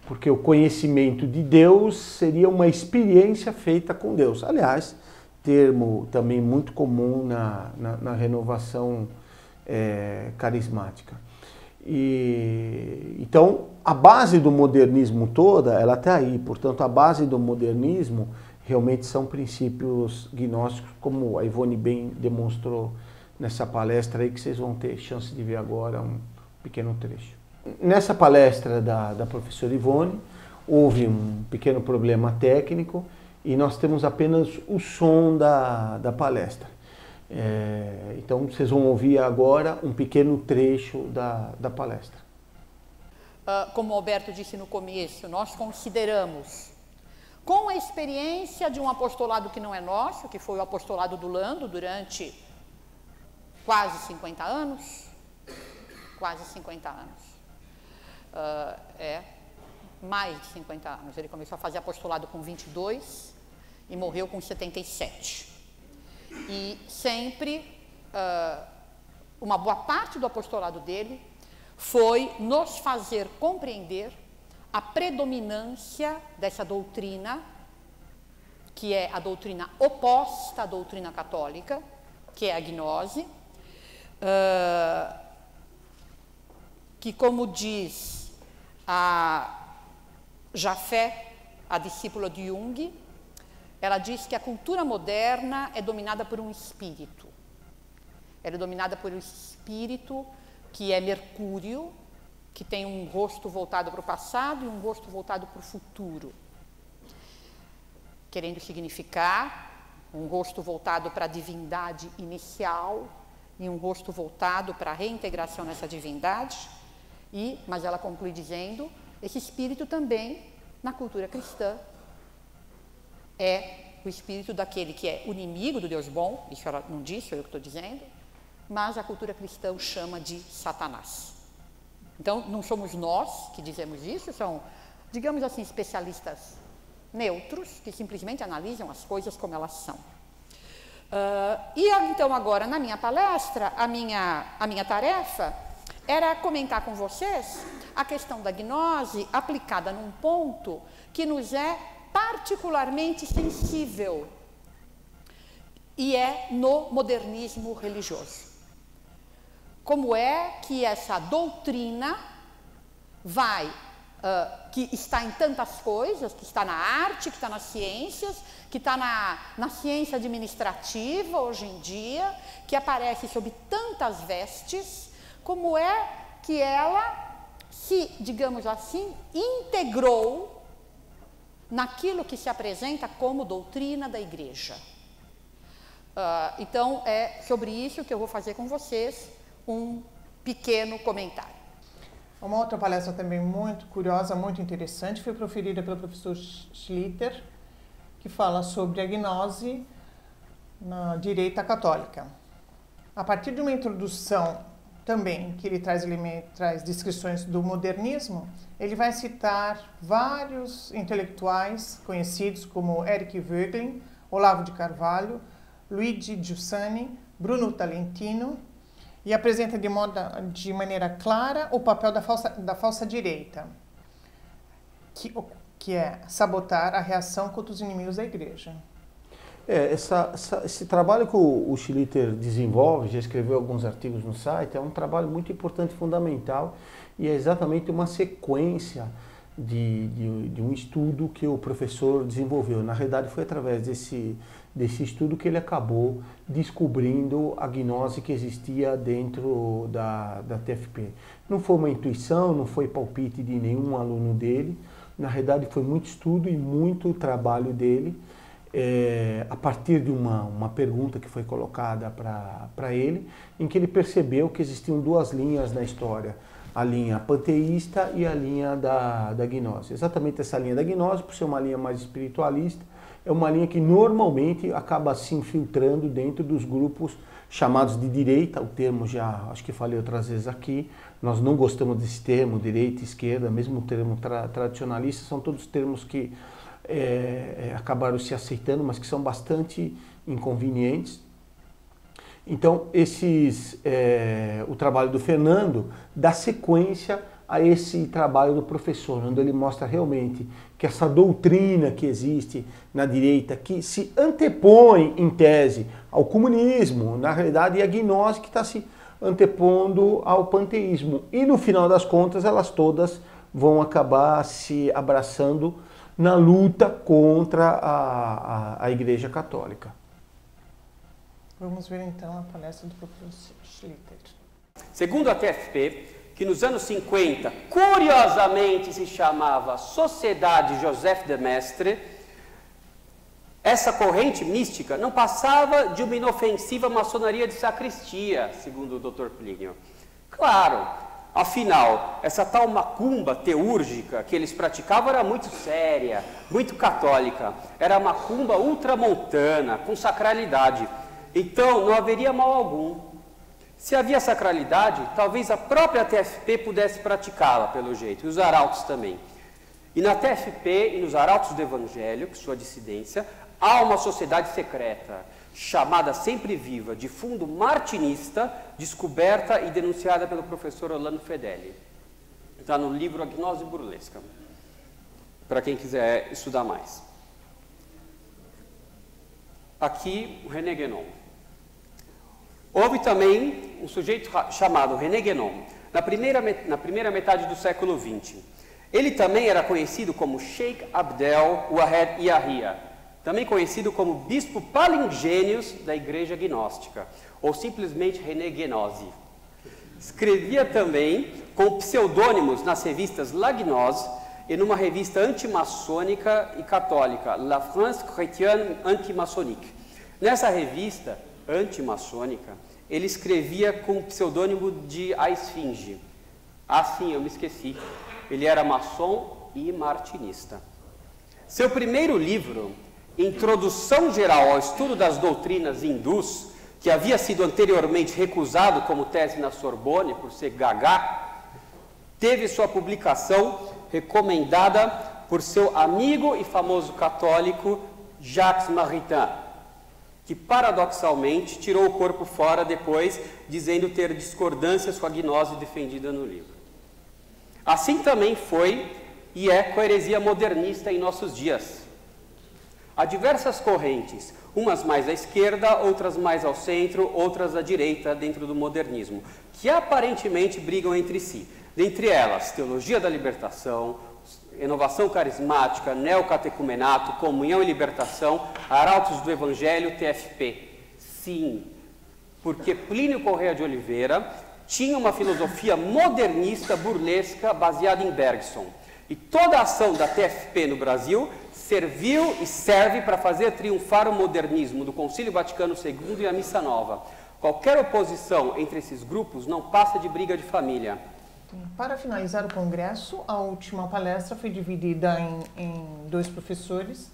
Porque o conhecimento de Deus seria uma experiência feita com Deus. Aliás, termo também muito comum na renovação carismática. Então, a base do modernismo toda, ela está aí. Portanto, a base do modernismo realmente são princípios gnósticos, como a Ivone bem demonstrou nessa palestra aí, que vocês vão ter chance de ver agora um pequeno trecho. Nessa palestra da professora Ivone, houve um pequeno problema técnico e nós temos apenas o som da palestra. Então, vocês vão ouvir agora um pequeno trecho da palestra. Como o Alberto disse no começo, nós consideramos, com a experiência de um apostolado que não é nosso, que foi o apostolado do Lando durante quase 50 anos, mais de 50 anos. Ele começou a fazer apostolado com 22 e morreu com 77. E sempre, uma boa parte do apostolado dele foi nos fazer compreender a predominância dessa doutrina, que é a doutrina oposta à doutrina católica, que é a gnose, que, como diz a Jafé, a discípula de Jung, ela diz que a cultura moderna é dominada por um espírito. Ela é dominada por um espírito que é Mercúrio, que tem um rosto voltado para o passado e um rosto voltado para o futuro. Querendo significar um rosto voltado para a divindade inicial e um rosto voltado para a reintegração nessa divindade. Mas ela conclui dizendo, esse espírito também, na cultura cristã, é o espírito daquele que é o inimigo do Deus bom, isso ela não disse, eu que estou dizendo, mas a cultura cristã o chama de Satanás. Então, não somos nós que dizemos isso, são, digamos assim, especialistas neutros, que simplesmente analisam as coisas como elas são. E então agora, na minha palestra, a minha tarefa era comentar com vocês a questão da gnose aplicada num ponto que nos é particularmente sensível, e é no modernismo religioso. Como é que essa doutrina que está em tantas coisas, que está na arte, que está nas ciências, que está na ciência administrativa hoje em dia, que aparece sob tantas vestes, como é que ela se, digamos assim, integrou naquilo que se apresenta como doutrina da Igreja. Então, é sobre isso que eu vou fazer com vocês um pequeno comentário. Uma outra palestra também muito curiosa, muito interessante, foi proferida pelo professor Schlitter, que fala sobre a gnose na direita católica. A partir de uma introdução também, que ele traz descrições do modernismo, ele vai citar vários intelectuais conhecidos como Eric Voegelin, Olavo de Carvalho, Luigi Giussani, Bruno Talentino, e apresenta de maneira clara o papel da falsa direita, que é sabotar a reação contra os inimigos da Igreja. Esse trabalho que o Schlitter desenvolve, já escreveu alguns artigos no site, é um trabalho muito importante, fundamental, e é exatamente uma sequência de um estudo que o professor desenvolveu. Na realidade, foi através desse estudo que ele acabou descobrindo a gnose que existia dentro da TFP. Não foi uma intuição, não foi palpite de nenhum aluno dele, na realidade foi muito estudo e muito trabalho dele, a partir de uma pergunta que foi colocada para ele, em que ele percebeu que existiam duas linhas na história, a linha panteísta e a linha da gnose. Exatamente essa linha da gnose, por ser uma linha mais espiritualista, é uma linha que normalmente acaba se infiltrando dentro dos grupos chamados de direita, o termo já acho que falei outras vezes aqui, nós não gostamos desse termo, direita, esquerda, mesmo o termo tradicionalista, são todos termos que acabaram se aceitando, mas que são bastante inconvenientes. Então, o trabalho do Fernando dá sequência a esse trabalho do professor, onde ele mostra realmente que essa doutrina que existe na direita, que se antepõe, em tese, ao comunismo, na realidade é a gnose que está se antepondo ao panteísmo. E, no final das contas, elas todas vão acabar se abraçando na luta contra a Igreja Católica. Vamos ver então a palestra do professor Schlitter. Segundo a TFP, que nos anos 50, curiosamente se chamava Sociedade Joseph de Maistre, essa corrente mística não passava de uma inofensiva maçonaria de sacristia, segundo o Dr. Plínio. Claro, afinal, essa tal macumba teúrgica que eles praticavam era muito séria, muito católica, era macumba ultramontana, com sacralidade. Então, não haveria mal algum. Se havia sacralidade, talvez a própria TFP pudesse praticá-la, pelo jeito, e os arautos também. E na TFP e nos arautos do Evangelho, que sua dissidência, há uma sociedade secreta, chamada Sempre Viva, de fundo martinista, descoberta e denunciada pelo professor Orlando Fedeli. Está no livro A Gnose Burlesca, para quem quiser estudar mais. Aqui, o René Guénon. Houve também um sujeito chamado René Guénon, na primeira metade do século XX. Ele também era conhecido como Sheikh Abdel Wahed Yahya, também conhecido como Bispo Palingênios da Igreja Gnóstica, ou simplesmente René Guénose. Escrevia também com pseudônimos nas revistas La Gnose e numa revista antimaçônica e católica, La France Chrétienne Antimaçonique. Nessa revista antimaçônica, ele escrevia com o pseudônimo de A Esfinge. Ah, sim, eu me esqueci. Ele era maçom e martinista. Seu primeiro livro, Introdução Geral ao Estudo das Doutrinas Hindus, que havia sido anteriormente recusado como tese na Sorbonne por ser gagá, teve sua publicação recomendada por seu amigo e famoso católico Jacques Maritain. que paradoxalmente tirou o corpo fora depois, dizendo ter discordâncias com a gnose defendida no livro. Assim também foi e é com a heresia modernista em nossos dias. Há diversas correntes, umas mais à esquerda, outras mais ao centro, outras à direita dentro do modernismo, que aparentemente brigam entre si. Dentre elas, teologia da libertação, renovação carismática, neocatecumenato, comunhão e libertação, arautos do evangelho, TFP. Sim, porque Plínio Corrêa de Oliveira tinha uma filosofia modernista burlesca baseada em Bergson. E toda a ação da TFP no Brasil serviu e serve para fazer triunfar o modernismo do Concílio Vaticano II e a Missa Nova. Qualquer oposição entre esses grupos não passa de briga de família. Para finalizar o congresso, a última palestra foi dividida em dois professores,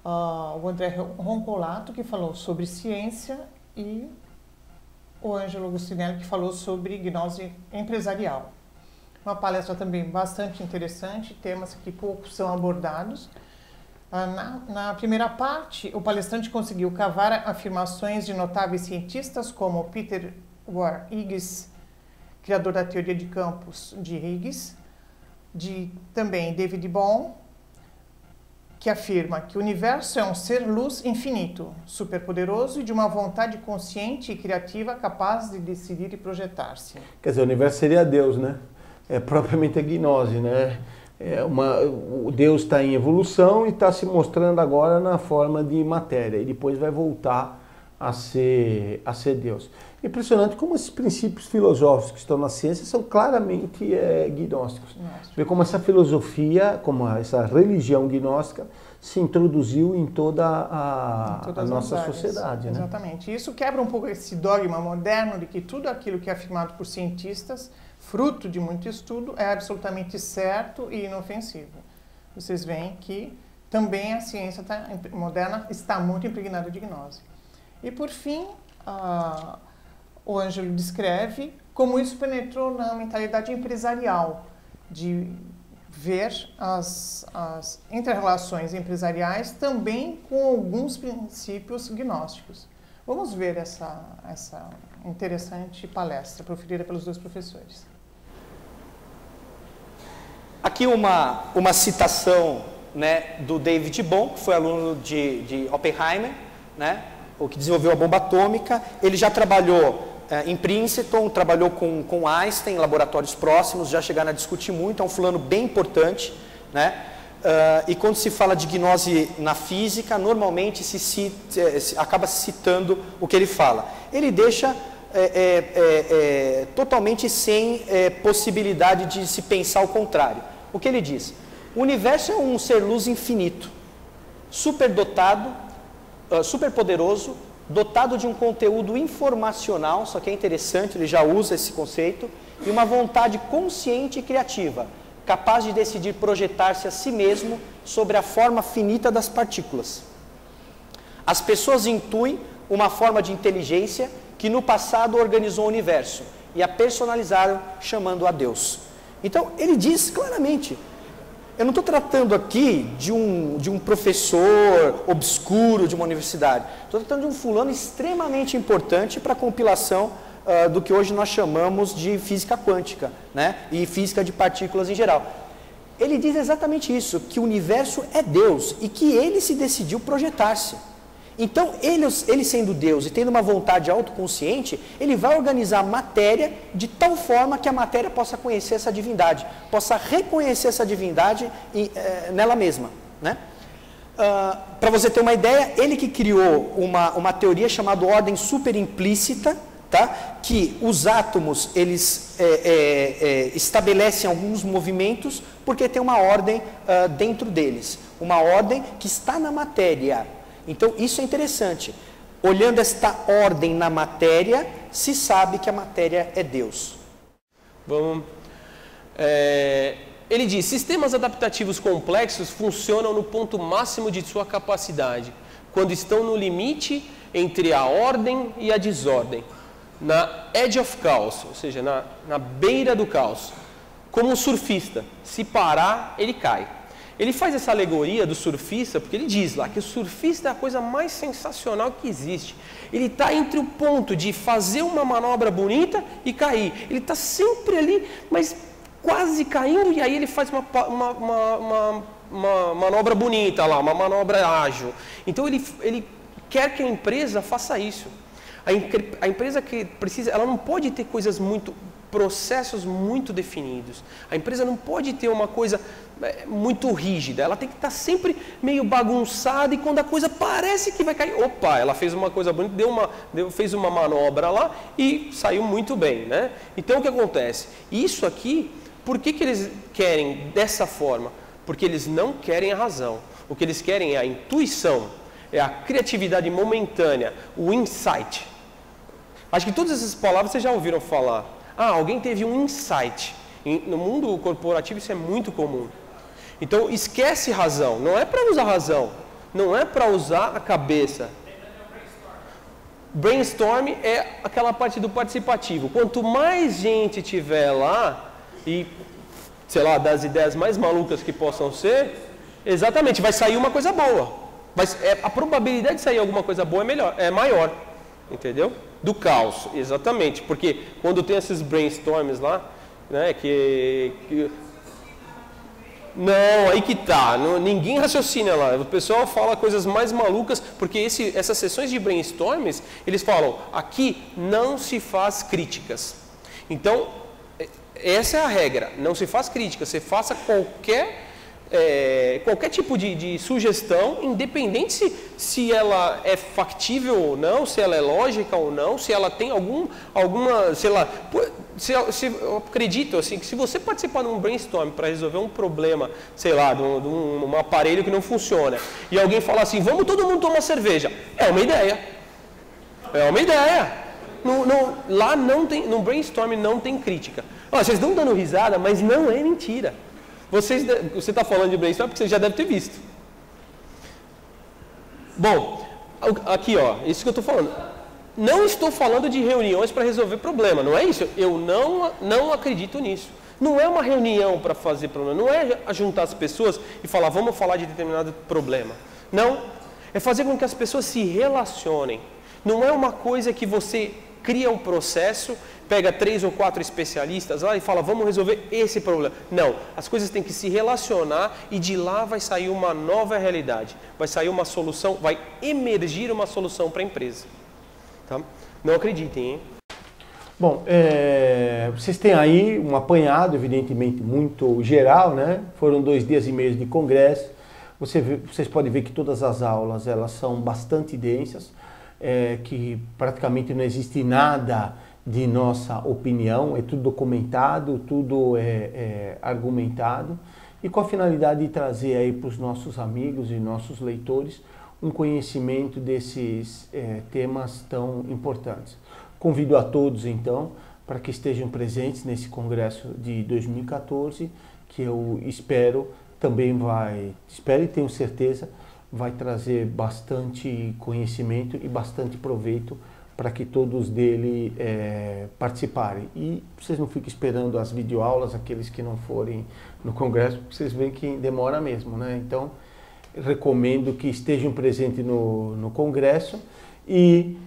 o André Roncolato, que falou sobre ciência, e o Ângelo Agostinelli, que falou sobre gnose empresarial. Uma palestra também bastante interessante, temas que poucos são abordados. Na primeira parte, o palestrante conseguiu cavar afirmações de notáveis cientistas como Peter War Higgs, criador da teoria de campos de Higgs, também David Bohm, que afirma que o universo é um ser-luz infinito, superpoderoso e de uma vontade consciente e criativa capaz de decidir e projetar-se. Quer dizer, o universo seria Deus, né? É propriamente a gnose, né? O Deus está em evolução e está se mostrando agora na forma de matéria, e depois vai voltar a ser Deus. Impressionante como esses princípios filosóficos que estão na ciência são claramente gnósticos. Vê como essa filosofia, como essa religião gnóstica se introduziu em toda a nossa sociedade. Né? Exatamente. Isso quebra um pouco esse dogma moderno de que tudo aquilo que é afirmado por cientistas, fruto de muito estudo, é absolutamente certo e inofensivo. Vocês veem que também a ciência moderna está muito impregnada de gnose. E, por fim, o Ângelo descreve como isso penetrou na mentalidade empresarial, de ver as inter-relações empresariais também com alguns princípios gnósticos. Vamos ver essa interessante palestra proferida pelos dois professores. Aqui uma citação, né, do David Bohm, que foi aluno de Oppenheimer, né, o que desenvolveu a bomba atômica. Ele já trabalhou em Princeton, trabalhou com Einstein em laboratórios próximos, já chegaram a discutir muito, é um fulano bem importante, né? E quando se fala de gnose na física, normalmente acaba citando o que ele fala. Ele deixa totalmente sem possibilidade de se pensar o contrário. O que ele diz? O universo é um ser-luz infinito, superdotado, superpoderoso, dotado de um conteúdo informacional, só que é interessante, ele já usa esse conceito, e uma vontade consciente e criativa, capaz de decidir projetar-se a si mesmo sobre a forma finita das partículas. As pessoas intuem uma forma de inteligência que no passado organizou o universo e a personalizaram chamando a Deus. Então, ele diz claramente, eu não estou tratando aqui de um professor obscuro de uma universidade, estou tratando de um fulano extremamente importante para a compilação do que hoje nós chamamos de física quântica, né? E física de partículas em geral. Ele diz exatamente isso, que o universo é Deus e que ele se decidiu projetar-se. Então, ele sendo Deus e tendo uma vontade autoconsciente, ele vai organizar a matéria de tal forma que a matéria possa conhecer essa divindade, possa reconhecer essa divindade nela mesma, né? Para você ter uma ideia, ele que criou uma teoria chamada ordem superimplícita, tá? Que os átomos eles estabelecem alguns movimentos porque tem uma ordem dentro deles, uma ordem que está na matéria. Então, isso é interessante. Olhando esta ordem na matéria, se sabe que a matéria é Deus. Vamos. Ele diz, sistemas adaptativos complexos funcionam no ponto máximo de sua capacidade, quando estão no limite entre a ordem e a desordem, na edge of chaos, ou seja, na beira do caos. Como um surfista, se parar, ele cai. Ele faz essa alegoria do surfista, porque ele diz lá que o surfista é a coisa mais sensacional que existe. Ele está entre o ponto de fazer uma manobra bonita e cair. Ele está sempre ali, mas quase caindo, e aí ele faz uma manobra bonita lá, uma manobra ágil. Então ele quer que a empresa faça isso. A empresa que precisa, ela não pode ter processos muito definidos. A empresa não pode ter uma coisa muito rígida. Ela tem que estar sempre meio bagunçada, e quando a coisa parece que vai cair, opa, ela fez uma coisa bonita, fez uma manobra lá e saiu muito bem, né? Então o que acontece? Isso aqui, por que eles querem dessa forma? Porque eles não querem a razão. O que eles querem é a intuição, é a criatividade momentânea, o insight. Acho que todas essas palavras vocês já ouviram falar. Alguém teve um insight. No mundo corporativo isso é muito comum. Então esquece razão. Não é para usar razão. Não é para usar a cabeça. Brainstorm é aquela parte do participativo. Quanto mais gente tiver lá, e sei lá, das ideias mais malucas que possam ser, exatamente, vai sair uma coisa boa. A probabilidade de sair alguma coisa boa é maior. Entendeu? Do caos, exatamente, porque quando tem esses brainstorms lá, né, não, aí que tá, ninguém raciocina lá, o pessoal fala coisas mais malucas, porque essas sessões de brainstorms, eles falam, aqui não se faz críticas. Então, essa é a regra, não se faz críticas, você faça qualquer tipo de sugestão, independente se ela é factível ou não, se ela é lógica ou não, se ela tem alguma, sei lá, eu acredito assim, que se você participar de um brainstorm para resolver um problema, sei lá, de um aparelho que não funciona, e alguém falar assim, vamos todo mundo tomar cerveja, é uma ideia. É uma ideia. Lá não tem, no brainstorm não tem crítica. Vocês estão dando risada, mas não é mentira. Você está falando de brainstorm porque você já deve ter visto. Bom, aqui ó, isso que eu estou falando. Não estou falando de reuniões para resolver problema, não é isso. Eu não acredito nisso. Não é uma reunião para fazer problema, não é juntar as pessoas e falar, vamos falar de determinado problema. Não, é fazer com que as pessoas se relacionem. Não é uma coisa que você cria um processo, pega 3 ou 4 especialistas lá e fala, vamos resolver esse problema. Não, as coisas têm que se relacionar e de lá vai sair uma nova realidade. Vai sair uma solução, vai emergir uma solução para a empresa. Tá? Não acreditem, hein? Bom, vocês têm aí um apanhado, evidentemente, muito geral, né? Foram 2 dias e meio de congresso. Vocês podem ver que todas as aulas, elas são bastante densas, que praticamente não existe nada de nossa opinião, é tudo documentado, tudo argumentado, e com a finalidade de trazer aí para os nossos amigos e nossos leitores um conhecimento desses temas tão importantes. Convido a todos, então, para que estejam presentes nesse congresso de 2014, que eu espero e tenho certeza, vai trazer bastante conhecimento e bastante proveito para que todos dele participarem. E vocês não fiquem esperando as videoaulas, aqueles que não forem no congresso, porque vocês veem que demora mesmo, né? Então, recomendo que estejam presentes no congresso, e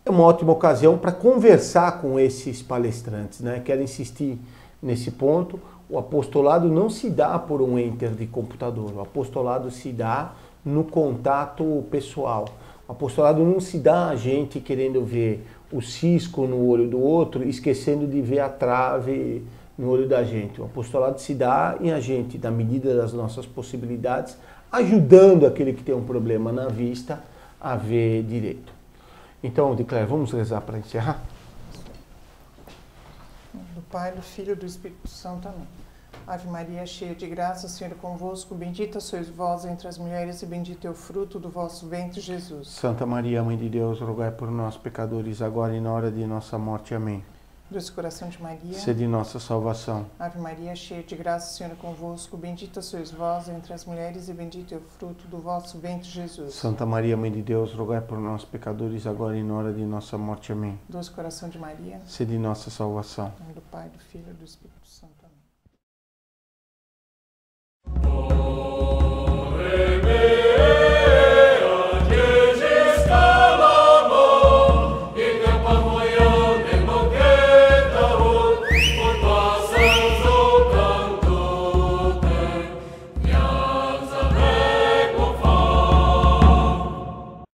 é uma ótima ocasião para conversar com esses palestrantes, né? Quero insistir nesse ponto. O apostolado não se dá por um enter de computador, o apostolado se dá no contato pessoal. O apostolado não se dá a gente querendo ver o cisco no olho do outro, esquecendo de ver a trave no olho da gente. O apostolado se dá em a gente, na medida das nossas possibilidades, ajudando aquele que tem um problema na vista a ver direito. Então, Declare, vamos rezar para encerrar? Do Pai, do Filho e do Espírito Santo. Amém. Ave Maria, cheia de graça, o Senhor é convosco, bendita sois vós entre as mulheres e bendito é o fruto do vosso ventre, Jesus. Santa Maria, Mãe de Deus, rogai por nós, pecadores, agora e na hora de nossa morte. Amém. Doce coração de Maria, sede nossa salvação. Ave Maria, cheia de graça, o Senhor é convosco, bendita sois vós entre as mulheres e bendito é o fruto do vosso ventre, Jesus. Santa Maria, Mãe de Deus, rogai por nós, pecadores, agora e na hora de nossa morte. Amém. Doce coração de Maria, sede nossa salvação. em nome do Pai, do Filho e do Espírito Santo.